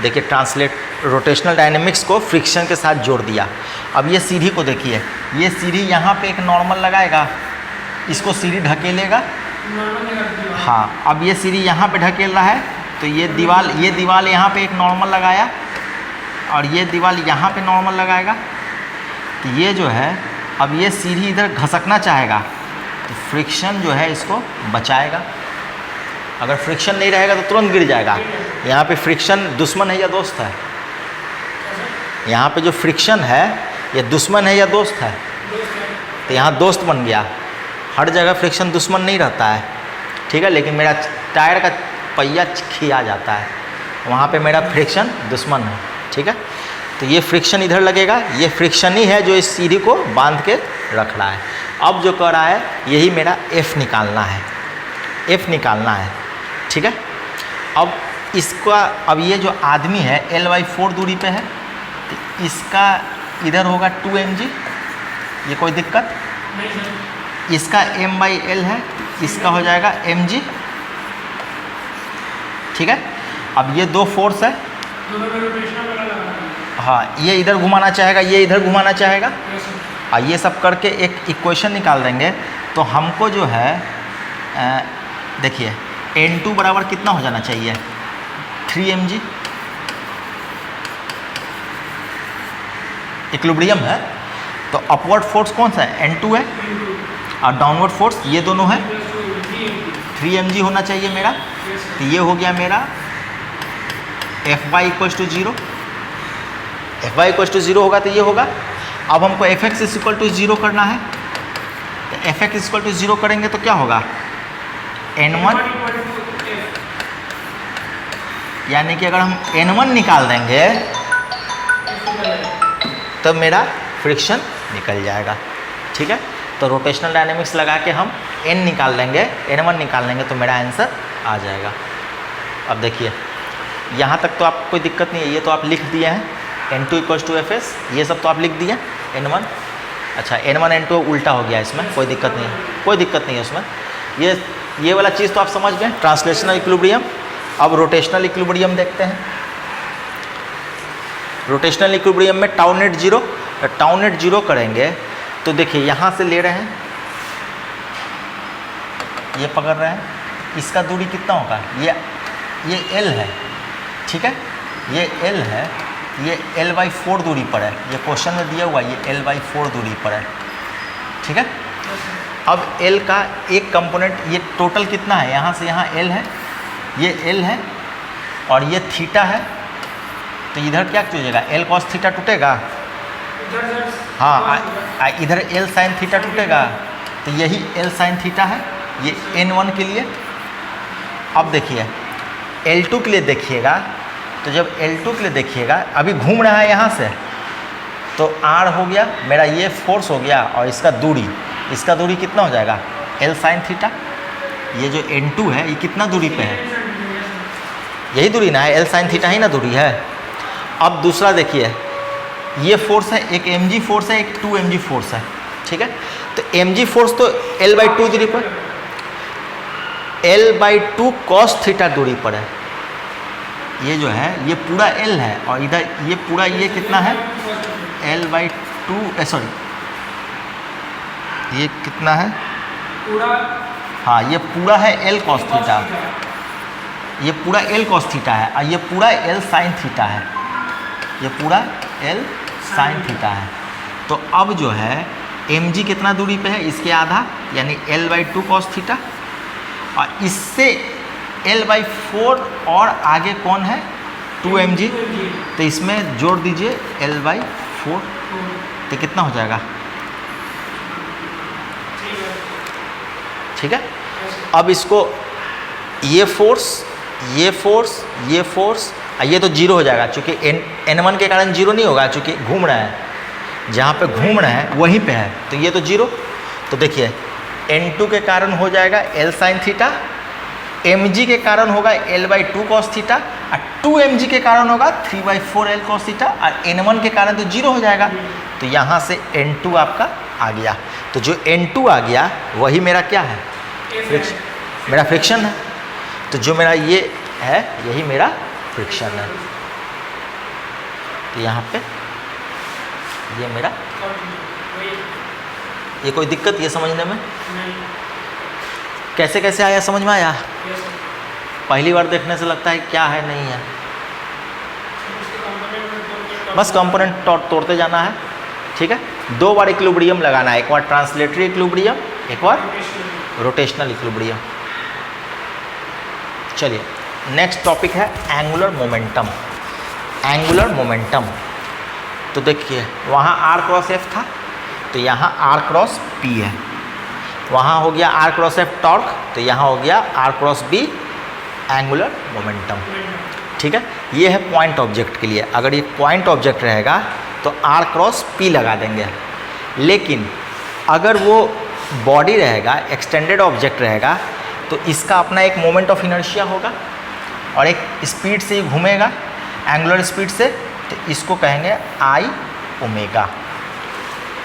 देखिए ट्रांसलेट, रोटेशनल डायनेमिक्स को फ्रिक्शन के साथ जोड़ दिया। अब ये सीढ़ी को देखिए, ये सीढ़ी यहाँ पे एक नॉर्मल लगाएगा, इसको सीढ़ी ढकेलेगा। हाँ, अब ये सीढ़ी यहाँ पे ढकेल रहा है तो ये दीवार यहाँ पे एक नॉर्मल लगाया और ये दीवार यहाँ पे नॉर्मल लगाएगा। तो ये जो है, अब ये सीढ़ी इधर घसकना चाहेगा तो फ्रिक्शन जो है इसको बचाएगा। अगर फ्रिक्शन नहीं रहेगा तो तुरंत गिर जाएगा। यहाँ पे फ्रिक्शन दुश्मन है या दोस्त है? यहाँ पे जो फ्रिक्शन है ये दुश्मन है या दोस्त है? तो यहाँ दोस्त बन गया। हर जगह फ्रिक्शन दुश्मन नहीं रहता है, ठीक है। लेकिन मेरा टायर का पहिया खिया जाता है, वहाँ पे मेरा फ्रिक्शन दुश्मन है, ठीक है। तो ये फ्रिक्शन इधर लगेगा, ये फ्रिक्शन ही है जो इस सीढ़ी को बांध के रख रहा है। अब जो कर रहा है यही मेरा F निकालना है, F निकालना है, ठीक है। अब इसका, अब ये जो आदमी है L/4 दूरी पे है तो इसका इधर होगा 2 mg, ये कोई दिक्कत नहीं। इसका m/l है, इसका हो जाएगा mg, ठीक है। अब ये दो फोर्स है, हाँ, ये इधर घुमाना चाहेगा, ये इधर घुमाना चाहेगा, और ये सब करके एक इक्वेशन निकाल देंगे। तो हमको जो है देखिए N2 बराबर कितना हो जाना चाहिए, 3 mg। इक्विलिब्रियम है तो अपवर्ड फोर्स कौन सा है, N2 है, और डाउनवर्ड फोर्स ये दोनों है, 3 mg होना चाहिए मेरा। तो ये हो गया मेरा Fy = 0, Fy = 0 होगा तो ये होगा। अब हमको Fx = 0 करना है, तो Fx = 0 करेंगे तो क्या होगा, N1, यानी कि अगर हम N1 निकाल देंगे तो मेरा फ्रिक्शन निकल जाएगा, ठीक है। तो रोटेशनल डायनेमिक्स लगा के हम N निकाल लेंगे, N1 निकाल लेंगे तो मेरा आंसर आ जाएगा। अब देखिए यहाँ तक तो आप कोई दिक्कत नहीं है, ये तो आप लिख दिए हैं, N2 = Fs, ये सब तो आप लिख दिए, N1। अच्छा, N1 N2 उल्टा हो गया, इसमें कोई दिक्कत नहीं है, कोई दिक्कत नहीं है उसमें। ये वाला चीज़ तो आप समझ गए, ट्रांसलेशनल इक्विलिब्रियम। अब रोटेशनल इक्विलिब्रियम देखते हैं। रोटेशनल इक्विलिब्रियम में टाउ नेट 0, टाउ नेट 0 करेंगे तो देखिए यहाँ से ले रहे हैं, ये पकड़ रहे हैं, इसका दूरी कितना होगा, ये L है, ठीक है, ये L है, ये L/4 दूरी पर है, ये क्वेश्चन में दिया हुआ ये L/4 दूरी पर है, ठीक है। अब L का एक कंपोनेंट, ये टोटल कितना है, यहाँ से यहाँ L है, ये एल है और ये थीटा है, तो इधर क्या टूटेगा, एल कॉस थीटा टूटेगा। हाँ, इधर एल साइन थीटा टूटेगा, तो यही एल साइन थीटा है, ये N1 के लिए। अब देखिए L2 के लिए देखिएगा, तो जब L2 के लिए देखिएगा, अभी घूम रहा है यहाँ से, तो R हो गया मेरा, ये फोर्स हो गया, और इसका दूरी कितना हो जाएगा, L साइन थीटा। ये जो N2 है ये कितना दूरी पे है, यही दूरी ना है, L साइन थीटा ही ना दूरी है। अब दूसरा देखिए, ये फोर्स है, एक mg फोर्स है, एक 2mg फोर्स है, ठीक है। तो mg फोर्स तो L/2 दूरी पर, L/2 cos थीटा दूरी पर है। ये जो है ये पूरा L है, और इधर ये पूरा, ये कितना है, L/2 सॉरी, ये कितना है पूरा, हाँ ये पूरा है L cos थीटा, ये पूरा L cos थीटा है, और ये पूरा L साइन थीटा है, ये पूरा L साइन थीटा है। तो अब जो है mg कितना दूरी पे है, इसके आधा, यानी L/2 cos थीटा, और इससे L/4 और आगे कौन है, 2mg, तो इसमें जोड़ दीजिए L/4, तो कितना हो जाएगा, ठीक है। अब इसको ये फोर्स, ये फोर्स, ये फोर्स, ये तो जीरो हो जाएगा, चूँकि N1 के कारण जीरो नहीं होगा, चूँकि घूम रहा है, जहाँ पे घूम रहा है वहीं पे है, तो ये तो जीरो। तो देखिए N2 के कारण हो जाएगा L साइन थीटा, mg के कारण होगा L/2 cos थीटा, और 2mg के कारण होगा 3/4 L cos थीटा, और N1 के कारण तो जीरो हो जाएगा। तो यहाँ से N2 आपका आ गया, तो जो N2 आ गया वही मेरा क्या है, फ्रिक्शन, मेरा फ्रिक्शन है। तो जो मेरा ये है यही मेरा फ्रिक्शन है। तो यहाँ पे ये मेरा, ये कोई दिक्कत ये समझने में, कैसे कैसे आया, समझ में आया? पहली बार देखने से लगता है क्या है नहीं है, बस कंपोनेंट तोड़ते जाना है, ठीक है। 2 बार इक्विलिब्रियम लगाना है, एक बार ट्रांसलेटरी इक्विलिब्रियम, एक बार रोटेशनल इक्विलिब्रियम। चलिए नेक्स्ट टॉपिक है एंगुलर मोमेंटम। एंगुलर मोमेंटम, तो देखिए वहाँ r क्रॉस f था, तो यहाँ r क्रॉस p है, वहाँ हो गया r क्रॉस f टॉर्क, तो यहाँ हो गया r cross b angular momentum, ठीक है। ये है पॉइंट ऑब्जेक्ट के लिए, अगर ये पॉइंट ऑब्जेक्ट रहेगा तो r क्रॉस p लगा देंगे, लेकिन अगर वो बॉडी रहेगा, एक्सटेंडेड ऑब्जेक्ट रहेगा, तो इसका अपना एक मोमेंट ऑफ इनर्शिया होगा और एक स्पीड से ही घूमेगा, एंगुलर स्पीड से, तो इसको कहेंगे आई ओमेगा,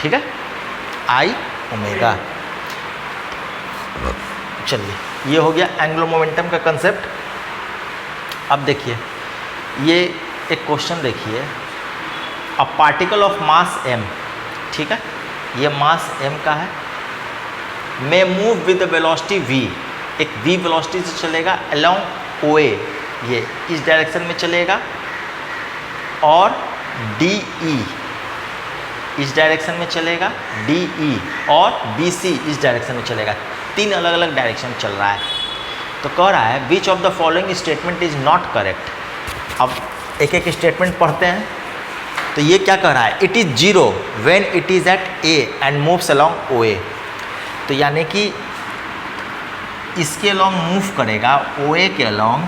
ठीक है, आई ओमेगा। चलिए ये हो गया एंगुलर मोमेंटम का कंसेप्ट। अब देखिए ये एक क्वेश्चन देखिए, a particle of mass m, ठीक है, ये मास m का है, मे मूव विद वेलोसिटी v, एक v वेलोसिटी से चलेगा अलोंग OA, ये इस डायरेक्शन में चलेगा, और DE इस डायरेक्शन में चलेगा, DE और BC इस डायरेक्शन में चलेगा, 3 अलग अलग डायरेक्शन चल रहा है। तो कह रहा है which of the following statement is not correct. अब एक एक स्टेटमेंट पढ़ते हैं। तो ये क्या कह रहा है, it is zero when it is at A and moves along OA, तो यानी कि इसके अलोंग मूव करेगा OA के अलोंग,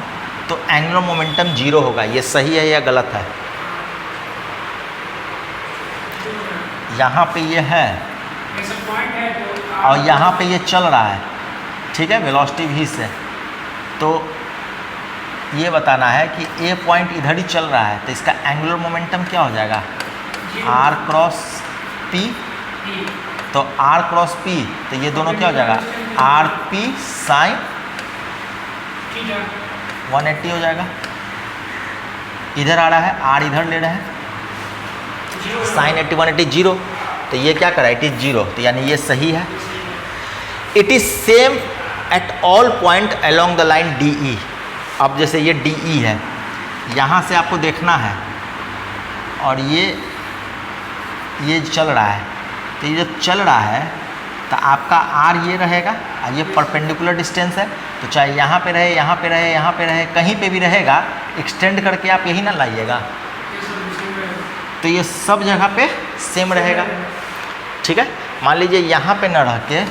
तो एंगुलर मोमेंटम जीरो होगा। ये सही है या गलत है? यहाँ पे ये है और यहाँ पे ये चल रहा है, ठीक है, वेलोसिटी v से, तो ये बताना है कि A पॉइंट इधर ही चल रहा है, तो इसका एंगुलर मोमेंटम क्या हो जाएगा, r क्रॉस p, तो r क्रॉस p, तो ये दोनों क्या हो जाएगा, rp साइन 180 हो जाएगा। इधर आ रहा है, r इधर ले रहे हैं, साइन 80 180 जीरो, तो ये क्या करा, इट इज जीरो, तो यानी ये सही है। It is same at all point along the line DE। अब जैसे ये DE है, यहाँ से आपको देखना है और ये चल रहा है, तो ये जो चल रहा है तो आपका आर ये रहेगा, ये परपेंडिकुलर डिस्टेंस है, तो चाहे यहाँ पे रहे, यहाँ पे रहे, यहाँ पे रहे, कहीं पे भी रहेगा, एक्सटेंड करके आप यही ना लाइएगा, तो ये सब जगह पे सेम रहेगा। ठीक है, मान लीजिए यहाँ पे न रह के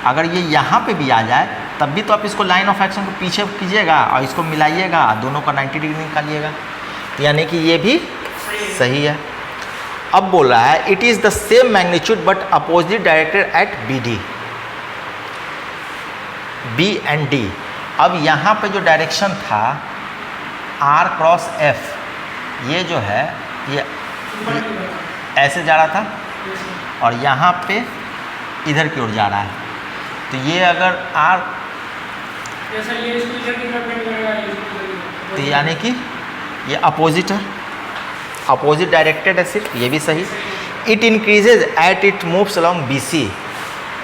अगर ये यहाँ पे भी आ जाए तब भी तो आप इसको लाइन ऑफ एक्शन को पीछे कीजिएगा और इसको मिलाइएगा, दोनों का 90 डिग्री निकालिएगा, यानी कि ये भी सही है। अब बोल रहा है it is the same magnitude but opposite directed at B D, B and D. अब यहाँ पे जो डायरेक्शन था आर क्रॉस एफ, ये जो है ये ऐसे जा रहा था और यहाँ पे इधर की ओर जा रहा है, तो ये अगर आर तो यानी कि ये अपोजिट है, अपोजिट डायरेक्टेड है सिर्फ, ये भी सही। It increases at it moves along B C,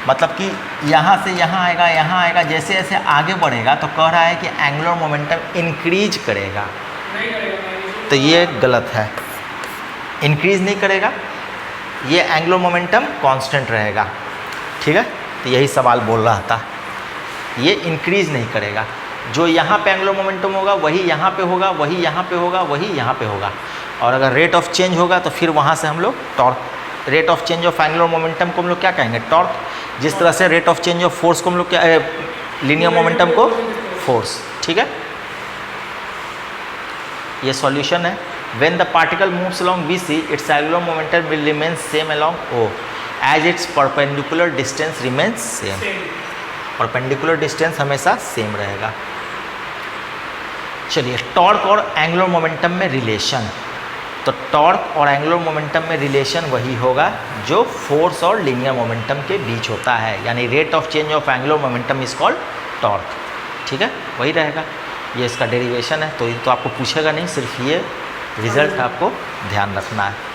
मतलब कि यहाँ से यहाँ आएगा, यहाँ आएगा, जैसे जैसे आगे बढ़ेगा तो कह रहा है कि एंगुलर मोमेंटम इंक्रीज करेगा, तो ये गलत है, इंक्रीज नहीं करेगा, ये एंगुलर मोमेंटम कांस्टेंट रहेगा। ठीक है, तो यही सवाल बोल रहा था, ये इंक्रीज नहीं करेगा, जो यहाँ पे एंगुलर मोमेंटम होगा वही यहाँ पे होगा, वही यहाँ पे होगा, वही यहाँ पे होगा, और अगर रेट ऑफ चेंज होगा तो फिर वहाँ से हम लोग torque, rate of change of angular momentum को हम लोग क्या कहेंगे, टॉर्क। जिस तरह से rate of change of force को हम लोग क्या, लीनियर मोमेंटम को फोर्स। ठीक है, ये सॉल्यूशन है। When the particle moves along BC its angular momentum will remain same along O as its perpendicular distance remains same, perpendicular distance हमेशा सेम रहेगा। चलिए, टॉर्क और एंगुलर मोमेंटम में रिलेशन, तो टॉर्क और एंगुलर मोमेंटम में relation वही होगा जो फोर्स और लीनियर मोमेंटम के बीच होता है, यानी rate of change of angular momentum is called torque. ठीक है, वही रहेगा, ये इसका डेरिवेशन है, तो ये तो आपको पूछेगा नहीं, सिर्फ ये रिजल्ट आपको ध्यान रखना है।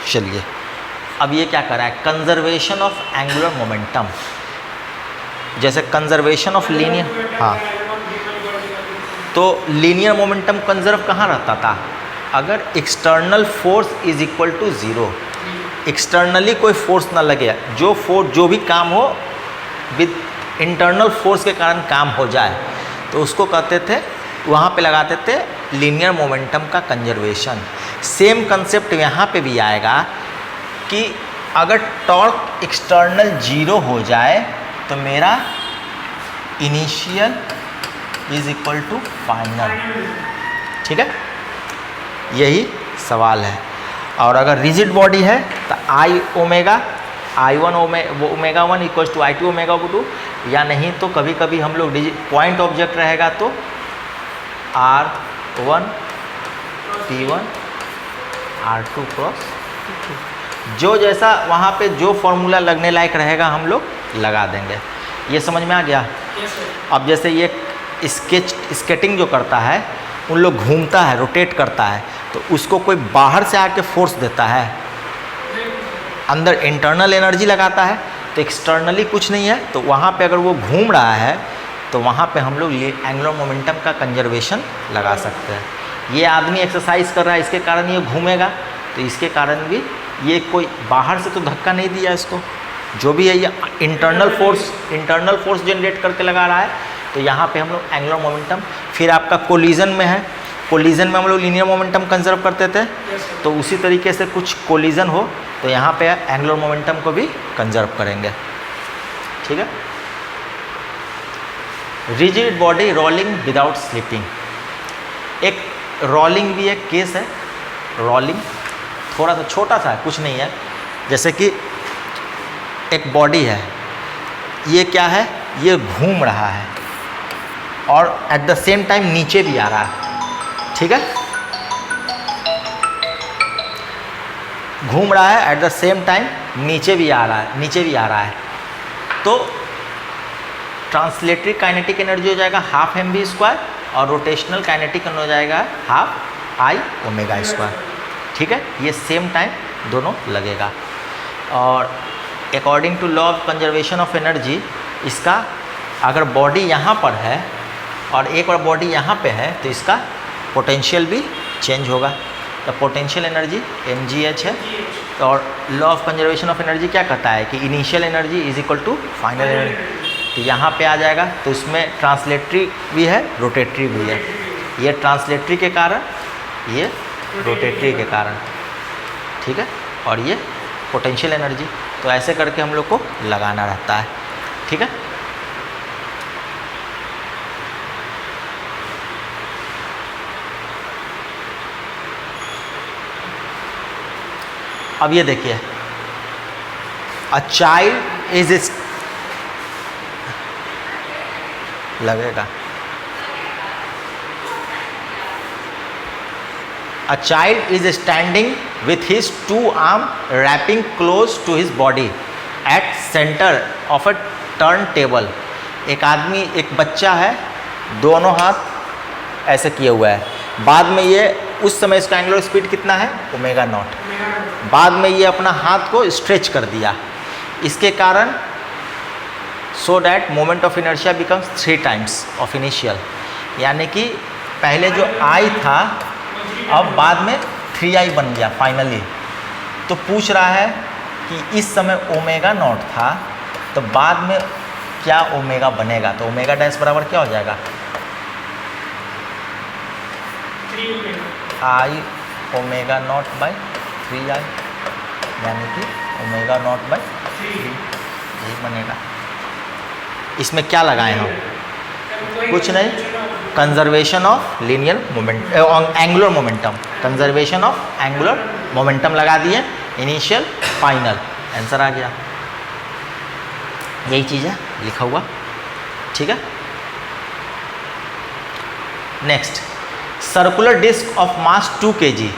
चलिए, अब ये क्या कर रहा है, कंजर्वेशन ऑफ एंगुलर मोमेंटम, जैसे कंजर्वेशन ऑफ लीनियर, हाँ, तो लीनियर मोमेंटम कंजर्व कहाँ रहता था, अगर external force is equal to zero, externally कोई फोर्स ना लगे, जो फोर्स जो भी काम हो विद इंटरनल फोर्स के कारण काम हो जाए, तो उसको कहते थे, वहाँ पे लगाते थे लीनियर मोमेंटम का कंजर्वेशन। सेम कंसेप्ट यहाँ पे भी आएगा कि अगर टॉर्क एक्सटर्नल जीरो हो जाए तो मेरा initial is equal to final. ठीक है, यही सवाल है। और अगर रिजिड बॉडी है तो I omega I1 omega 1 equals to I2 omega 2, या नहीं तो कभी कभी हम लोग पॉइंट ऑब्जेक्ट रहेगा तो R1 P1 R2 क्रॉस, जो जैसा वहाँ पे जो फॉर्मूला लगने लायक रहेगा हम लोग लगा देंगे। ये समझ में आ गया? अब जैसे ये स्केटिंग जो करता है, उन लोग घूमता है, रोटेट करता है, तो उसको कोई बाहर से आके फोर्स देता है, अंदर इंटरनल एनर्जी लगाता है, तो एक्सटर्नली कुछ नहीं है, तो वहाँ पे अगर वो घूम रहा है तो वहाँ पे हम लोग एंगुलर मोमेंटम का कंजर्वेशन लगा सकते हैं। ये आदमी एक्सरसाइज कर रहा है, इसके कारण ये घूमेगा, तो इसके कारण भी ये कोई बाहर से तो धक्का नहीं दिया इसको, जो भी है ये इंटरनल फोर्स जनरेट करके लगा रहा है, तो यहाँ पे हम लोग एंगुलर मोमेंटम। फिर आपका कोलिजन में है, कोलिजन में हम लोग लीनियर मोमेंटम कंजर्व करते थे, तो उसी तरीके से कुछ कोलिजन हो तो यहाँ पे एंगुलर मोमेंटम को भी कंजर्व करेंगे। ठीक है, rigid body rolling without slipping, एक रोलिंग भी एक केस है। रोलिंग थोड़ा सा छोटा सा है, कुछ नहीं है, जैसे कि एक बॉडी है, ये क्या है, ये घूम रहा है और एट द सेम टाइम नीचे भी आ रहा है। ठीक है, घूम रहा है एट द सेम टाइम नीचे भी आ रहा है, तो ट्रांसलेटरी काइनेटिक एनर्जी हो जाएगा हाफ mv² और रोटेशनल काइनेटिक एनर्जी हो जाएगा हाफ I ओमेगा²। ठीक है, ये सेम टाइम दोनों लगेगा। और according to law of conservation of energy, इसका अगर बॉडी यहाँ पर है और एक और बॉडी यहाँ पे है तो इसका पोटेंशियल भी चेंज होगा। तो पोटेंशियल एनर्जी mgh है। और law of conservation of energy क्या कहता है कि initial energy is equal to final energy. तो यहाँ पे आ जाएगा, तो उसमें ट्रांसलेटरी भी है, रोटेटरी भी है। ये ट्रांसलेटरी के कारण, ये रोटेटरी के कारण, ठीक है। और ये पोटेंशियल एनर्जी। तो ऐसे करके हम लोग को लगाना रहता है, ठीक है। अब ये देखिए, अ चाइल्ड इज लगेगा, a child is standing with his two arm wrapping close to his body at center of a turntable। एक आदमी, एक बच्चा है, दोनों हाथ ऐसे किए हुआ है। बाद में ये, उस समय इसका एंगुलर स्पीड कितना है, ओमेगा नॉट। बाद में ये अपना हाथ को स्ट्रेच कर दिया, इसके कारण so that moment of inertia becomes 3 times of initial. यानी कि पहले जो आई था अब बाद में 3i बन गया फाइनली। तो पूछ रहा है कि इस समय ओमेगा नॉट था, तो बाद में क्या ओमेगा बनेगा। तो ओमेगा डैश बराबर क्या हो जाएगा, आई ओमेगा नॉट बाई 3i, यानी कि ओमेगा नॉट बाई 3 यही बनेगा। इसमें क्या लगाए हम, कुछ नहीं, conservation of linear moment, angular momentum, conservation of angular momentum लगा दिए, इनिशियल फाइनल, आंसर आ गया। यही चीज़ है लिखा हुआ, ठीक है। Next, circular disc of mass 2 kg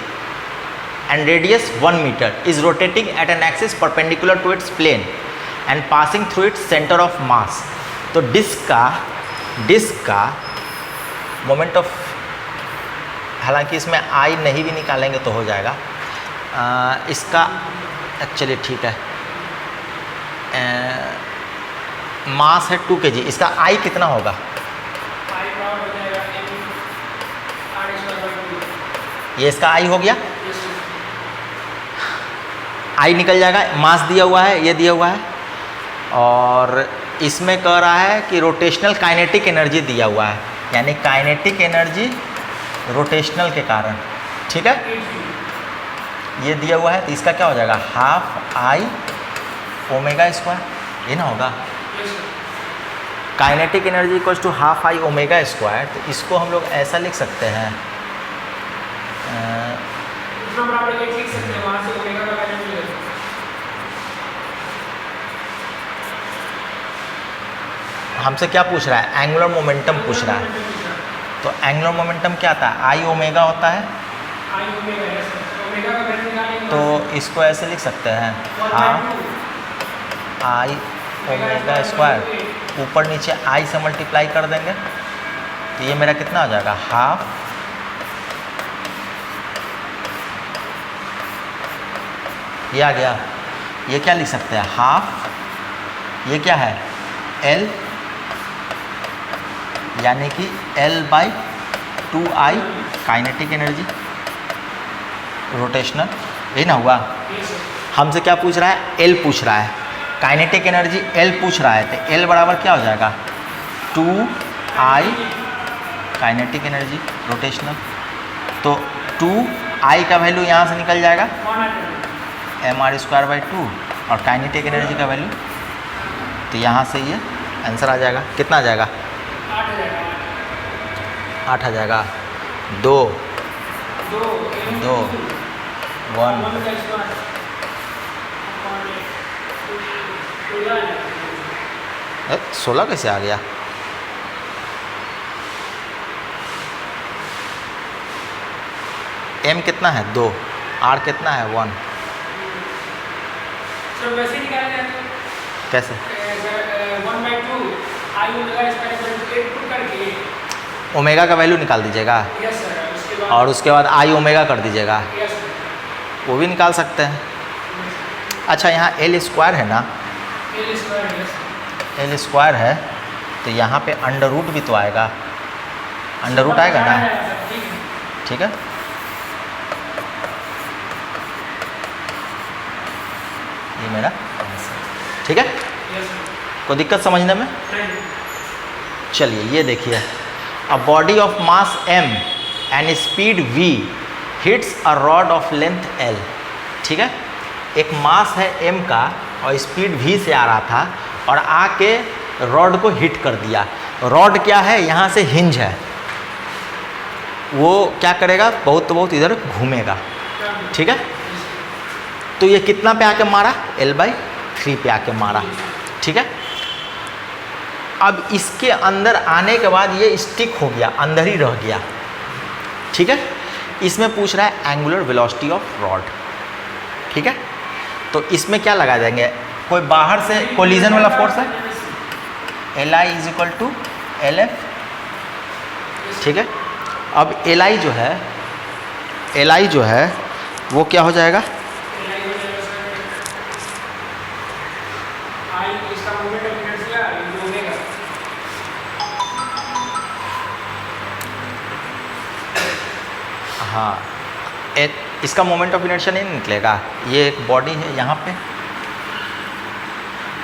and radius 1 meter is rotating at an axis perpendicular to its plane and passing through its center of mass। तो डिस्क का मोमेंट ऑफ, हालांकि इसमें आई नहीं भी निकालेंगे तो हो जाएगा, इसका चलिए ठीक है, मास है 2 kg, इसका आई कितना होगा, ये इसका आई हो गया, आई निकल जाएगा, मास दिया हुआ है, ये दिया हुआ है, और इसमें कह रहा है कि रोटेशनल काइनेटिक एनर्जी दिया हुआ है, यानी काइनेटिक एनर्जी रोटेशनल के कारण, ठीक है, ये दिया हुआ है। तो इसका क्या हो जाएगा, हाफ आई ओमेगा स्क्वायर, ये ना होगा, kinetic energy equal to half I omega square. तो इसको हम लोग ऐसा लिख सकते हैं, हमसे क्या पूछ रहा है, एंगुलर मोमेंटम पूछ रहा है। तो एंगुलर मोमेंटम क्या आता है, आई ओमेगा होता है, तो इसको ऐसे लिख सकते हैं, हाफ आई ओमेगा स्क्वायर, ऊपर नीचे आई से मल्टीप्लाई कर देंगे, तो ये मेरा कितना हो जाएगा, हाफ ये आ गया। ये क्या लिख सकते हैं, हाफ, ये क्या है, एल, यानी कि L by 2i kinetic energy rotational, यही ना हुआ। हमसे क्या पूछ रहा है, L पूछ रहा है, काइनेटिक एनर्जी L पूछ रहा है, तो L बराबर क्या हो जाएगा, 2i काइनेटिक एनर्जी रोटेशनल। तो 2i का वैल्यू यहाँ से निकल जाएगा, mr²/2, और काइनेटिक एनर्जी का वैल्यू, तो यहाँ से ये आंसर आ जाएगा, कितना आ जाएगा, 8 आ जाएगा, 2 1 16 कैसे आ गया, m कितना है 2, r कितना है 1, कैसे, ओमेगा का वैल्यू निकाल दीजिएगा, और उसके बाद आई ओमेगा कर दीजिएगा, वो भी निकाल सकते हैं। अच्छा, यहाँ एल स्क्वायर है ना, एल स्क्वायर है, तो यहाँ पे अंडर रूट भी तो आएगा, अंडर रूट आएगा ना, ठीक है। मेरा। ठीक है, कोई दिक्कत समझने में? चलिए ये देखिए, a body of mass m and speed v hits a rod of length l। ठीक है, एक मास है m का और स्पीड v से आ रहा था और आके रॉड को हिट कर दिया। रॉड क्या है, यहाँ से हिंज है, वो क्या करेगा, बहुत तो बहुत इधर घूमेगा। ठीक है, तो ये कितना पे आके मारा, l/3 पे आके मारा। ठीक है, अब इसके अंदर आने के बाद ये स्टिक हो गया, अंदर ही रह गया। ठीक है, इसमें पूछ रहा है एंगुलर वेलोसिटी ऑफ रॉड। ठीक है, तो इसमें क्या लगा देंगे, कोई बाहर से कोलिजन वाला फोर्स है, Li = Lf। ठीक है, अब Li जो है वो क्या हो जाएगा, हाँ इसका मोमेंट ऑफ इनर्शिया नहीं निकलेगा, ये एक बॉडी है यहाँ पे,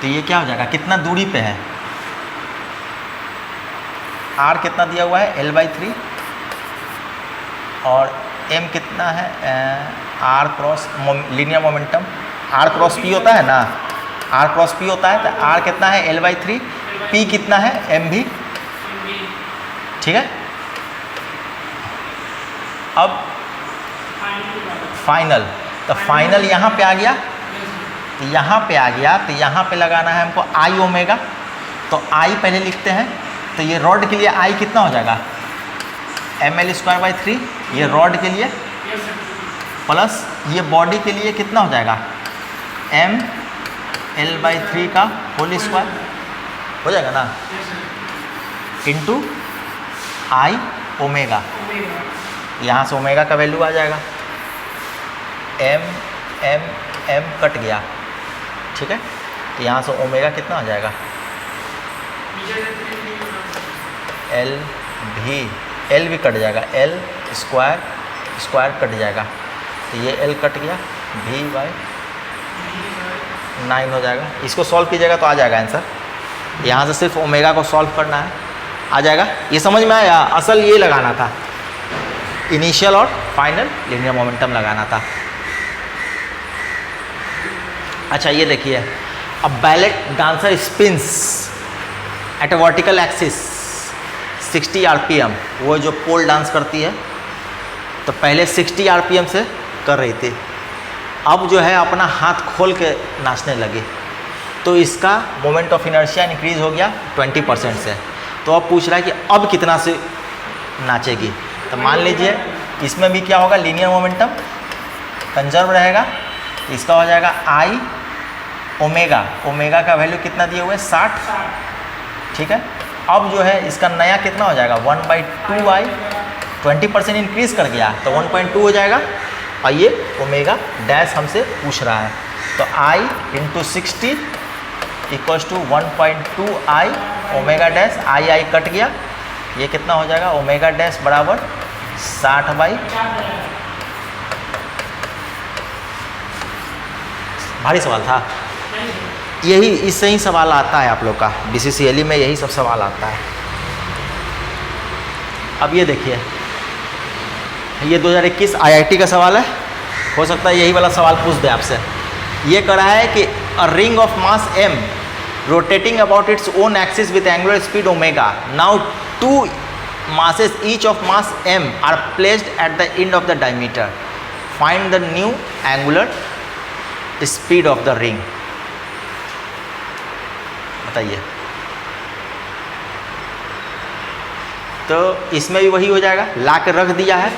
तो ये क्या हो जाएगा, कितना दूरी पे है, r कितना दिया हुआ है, l/3, और m कितना है, r cross linear momentum, r cross p होता है ना, r क्रॉस p होता है, तो r कितना है, l/3, p कितना है, mv। ठीक है, अब फाइनल, तो फाइनल यहाँ पे आ गया, तो यहाँ पे आ गया, तो यहाँ पे लगाना है हमको आई ओमेगा। तो आई पहले लिखते हैं, तो ये रॉड के लिए आई कितना हो जाएगा, ml²/3, ये रॉड के लिए, प्लस ये बॉडी के लिए कितना हो जाएगा, ml/3 का होल स्क्वायर हो जाएगा ना, इंटू आई ओमेगा। यहाँ से ओमेगा का वैल्यू आ जाएगा, m कट गया। ठीक है, तो यहाँ से ओमेगा कितना हो जाएगा, l भी कट जाएगा, l² कट जाएगा, तो ये l कट गया, v/9 हो जाएगा। इसको सॉल्व कीजिएगा तो आ जाएगा आंसर। यहाँ से सिर्फ ओमेगा को सॉल्व करना है, आ जाएगा। ये समझ में आया, असल ये लगाना था, इनिशियल और फाइनल लीनियर मोमेंटम लगाना था। अच्छा ये देखिए, अब ballet dancer spins at a vertical axis 60 RPM, वो जो पोल डांस करती है, तो पहले 60 RPM से कर रही थी, अब जो है अपना हाथ खोल के नाचने लगी, तो इसका मोमेंट ऑफ इनर्शिया इंक्रीज हो गया 20% से। तो अब पूछ रहा है कि अब कितना से नाचेगी, तो मान लीजिए इसमें भी क्या होगा, लीनियर मोमेंटम कंजर्व रहेगा, इसका हो जाएगा आई ओमेगा, ओमेगा का वैल्यू कितना दिए हुए 60। ठीक है, अब जो है इसका नया कितना हो जाएगा 1/2i, 20% इंक्रीज कर गया तो 1.2 हो जाएगा, और ये ओमेगा डैश हमसे पूछ रहा है, तो i × 60 = 1.2i omega dash, I cut गया, ये कितना हो जाएगा, ओमेगा डैश बराबर 60/, भारी सवाल था यही, इससे ही सवाल आता है आप लोग का BCCLE में, यही सब सवाल आता है। अब ये देखिए, ये 2021 IIT का सवाल है, हो सकता है यही वाला सवाल पूछ दे आपसे। ये कह रहा है कि a ring of mass m rotating about its own axis with angular speed omega, now two masses each of mass m are placed at the end of the diameter, find the new angular speed of the ring। बताइए, तो इसमें भी वही हो जाएगा, ला के रख दिया है।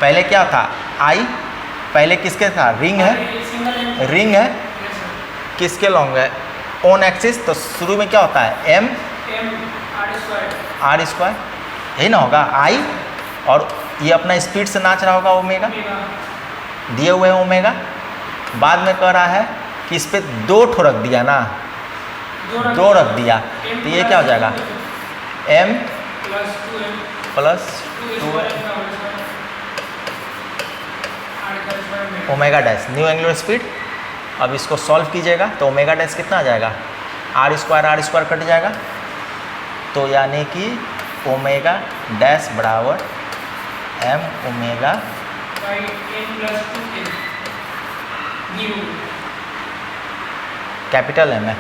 पहले क्या था, आई पहले किसके था, रिंग है, रिंग है किसके लॉन्ग है, ऑन एक्सिस, तो शुरू में क्या होता है m r², यही ना होगा आई, और ये अपना स्पीड से नाच रहा होगा ओमेगा, दिए हुए हैं ओमेगा। बाद में कह रहा है कि इस पर 2 ठो रख दिया ना, 2 रख दिया, तो ये क्या हो जाएगा m + 2m omega dash new angular speed. अब इसको सॉल्व कीजिएगा तो ओमेगा डैश कितना आ जाएगा, आर स्क्वायर कट जाएगा, तो यानी कि ओमेगा डैश बराबर एम ओमेगा कैपिटल एम है।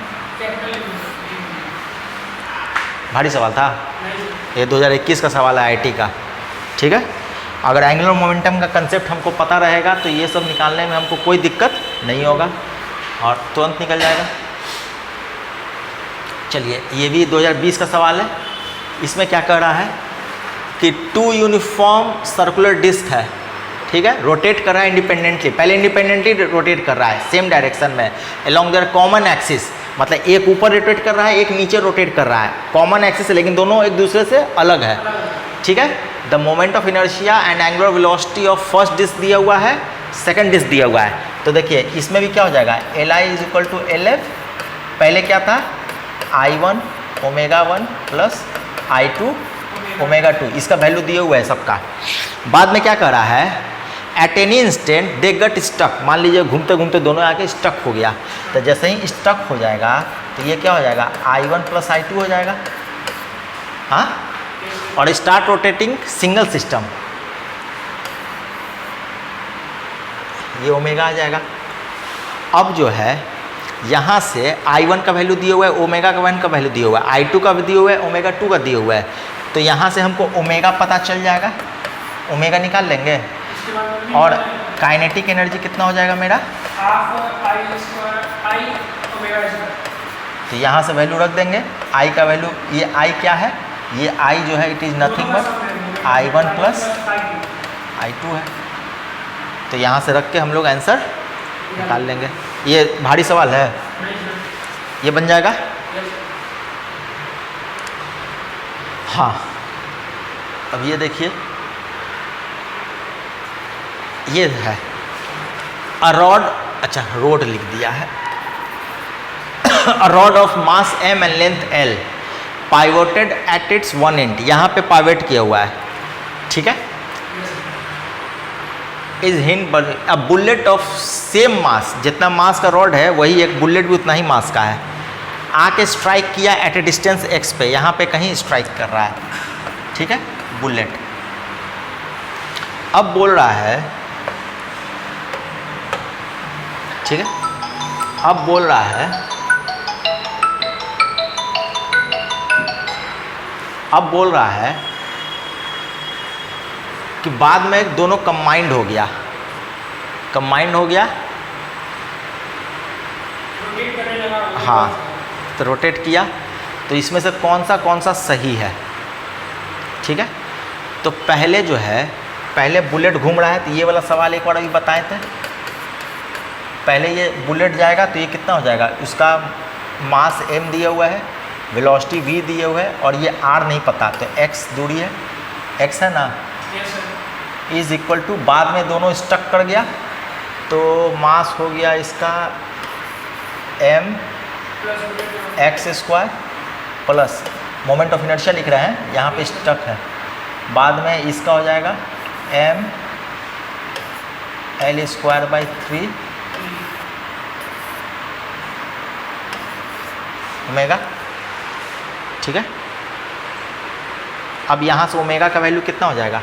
भारी सवाल था ये, 2021 का सवाल है आईटी का, ठीक है। अगर एंगुलर मोमेंटम का कंसेप्ट हमको पता रहेगा तो ये सब निकालने में हमको कोई दिक्कत नहीं होगा और तुरंत निकल जाएगा। चलिए ये भी 2020 का सवाल है। इसमें क्या कर रहा है कि 2 यूनिफॉर्म सर्कुलर डिस्क है, ठीक है, रोटेट कर रहा है इंडिपेंडेंटली, पहले इंडिपेंडेंटली रोटेट कर रहा है सेम डायरेक्शन में अलोंग देयर कॉमन एक्सिस, मतलब एक ऊपर रोटेट कर रहा है एक नीचे रोटेट कर रहा है, कॉमन एक्सिस है लेकिन दोनों एक दूसरे से अलग है, ठीक है। The moment of inertia and angular velocity of first disc दिया हुआ है, सेकंड डिस्क दिया हुआ है। तो देखिए इसमें भी क्या हो जाएगा, Li = Lf, पहले क्या था I1 omega 1 plus I2 omega 2, इसका वैल्यू दिया हुआ है सबका। बाद में क्या कर रहा है, at any instant they got stuck, मान लीजिए घूमते घूमते दोनों आके स्टक हो गया, तो जैसे ही स्टक हो जाएगा तो ये क्या हो जाएगा, I1 प्लस I2 हो जाएगा, हाँ, और स्टार्ट रोटेटिंग सिंगल सिस्टम, ये ओमेगा आ जाएगा। अब जो है यहाँ से I1 का वैल्यू दिया हुआ है, ओमेगा का 1 का वैल्यू दिया हुआ है, I2 का भी दिया हुआ है, ओमेगा 2 का दिया हुआ है, तो यहाँ से हमको ओमेगा पता चल जाएगा, ओमेगा निकाल लेंगे और काइनेटिक एनर्जी कितना हो जाएगा मेरा, तो यहाँ से वैल्यू रख देंगे, I का वैल्यू, ये I क्या है, ये I जो है it is nothing but I1 plus I2 है, तो यहाँ से रख के हम लोग आंसर निकाल लेंगे। ये भारी सवाल है, ये बन जाएगा, हाँ। अब ये देखिए ये है अ रॉड, अच्छा रोड लिख दिया है, a rod of mass m and length l pivoted at its one and, यहाँ पे पाइवोट किया हुआ है, ठीक है। Is hint a bullet of same mass, जितना मास का रॉड है वही एक बुलेट भी उतना ही मास का है, आके स्ट्राइक किया एट ए डिस्टेंस x पे, यहाँ पे कहीं स्ट्राइक कर रहा है, ठीक है, बुलेट। अब बोल रहा है, ठीक है, अब बोल रहा है, अब बोल रहा है कि बाद में दोनों कंबाइंड हो गया, कंबाइंड हो गया, हाँ, तो रोटेट किया, तो इसमें से कौन सा सही है, ठीक है। तो पहले जो है, पहले बुलेट घूम रहा है, तो ये वाला सवाल एक बार अभी बताए थे, पहले ये बुलेट जाएगा तो ये कितना हो जाएगा, उसका मास m दिया हुआ है, वेलोसिटी v दिए हुए है और ये r नहीं पता, तो x दूरी है, x है ना, इज इक्वल टू, बाद में दोनों स्टक कर गया तो मास हो गया इसका m x square plus moment of inertia लिख रहे हैं, यहाँ पे स्टक है, बाद में इसका हो जाएगा m l square by 3 omega, ठीक है। अब यहाँ से ओमेगा का वैल्यू कितना हो जाएगा,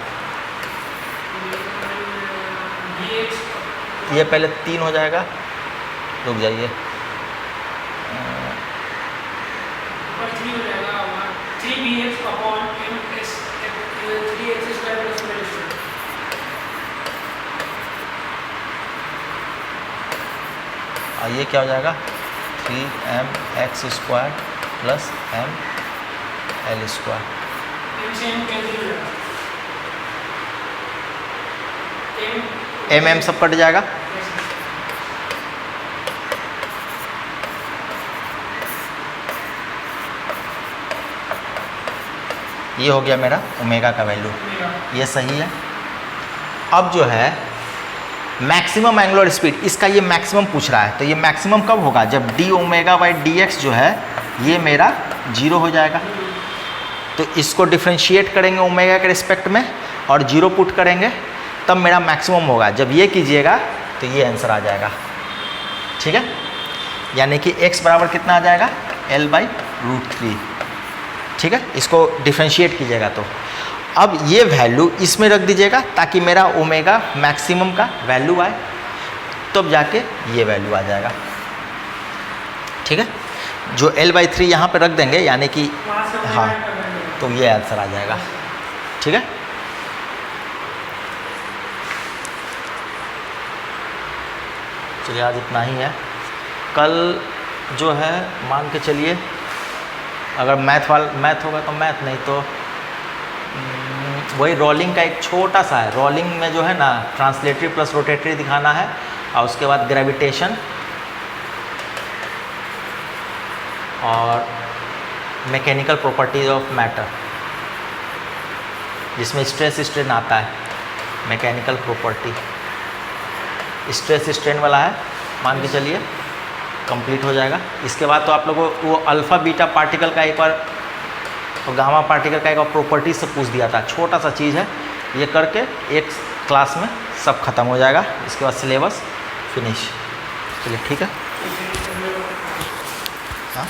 ये पहले 3 हो जाएगा, रुक जाइए, और ये क्या हो जाएगा 3mx square plus ml square, सब कट जाएगा, ये हो गया मेरा ओमेगा का वैल्यू, ये सही है। अब जो है मैक्सिमम एंगुलर स्पीड, इसका ये मैक्सिमम पूछ रहा है, तो ये मैक्सिमम कब होगा, जब d omega by D x जो है ये मेरा 0 हो जाएगा, तो इसको डिफ्रेंशिएट करेंगे ओमेगा के रिस्पेक्ट में और 0 पुट करेंगे, तब मेरा मैक्सिमम होगा। जब ये कीजिएगा तो ये आंसर आ जाएगा, ठीक है। यानी कि x बराबर कितना आ जाएगा, L/√3, ठीक है। इसको डिफ्रेंशिएट कीजिएगा तो अब ये वैल्यू इसमें रख दीजिएगा ताकि मेरा ओमेगा मैक्सिमम का वैल्यू आए, तब जाके ये वैल्यू आ जाएगा, ठीक है। जो L/3 यहाँ पे रख देंगे यानी कि हाँ, तो ये आंसर आ जाएगा, ठीक है। चलिए आज इतना ही है। कल जो है मान के चलिए अगर मैथ होगा तो मैथ, नहीं तो वही रोलिंग का एक छोटा सा है। रोलिंग में जो है ना ट्रांसलेटरी प्लस रोटेटरी दिखाना है और उसके बाद ग्रेविटेशन और मैकेनिकल प्रॉपर्टीज ऑफ मैटर, जिसमें स्ट्रेस स्ट्रेन आता है। मैकेनिकल प्रॉपर्टी स्ट्रेस स्ट्रेन वाला है, मान के चलिए कंप्लीट हो जाएगा। इसके बाद तो आप लोगों को वो अल्फ़ा बीटा पार्टिकल का एक बार और गामा पार्टिकल का एक बार प्रॉपर्टी से पूछ दिया था, छोटा सा चीज़ है। ये करके एक क्लास में सब खत्म हो जाएगा। इसके बाद सिलेबस फिनिश। चलिए ठीक है, हाँ।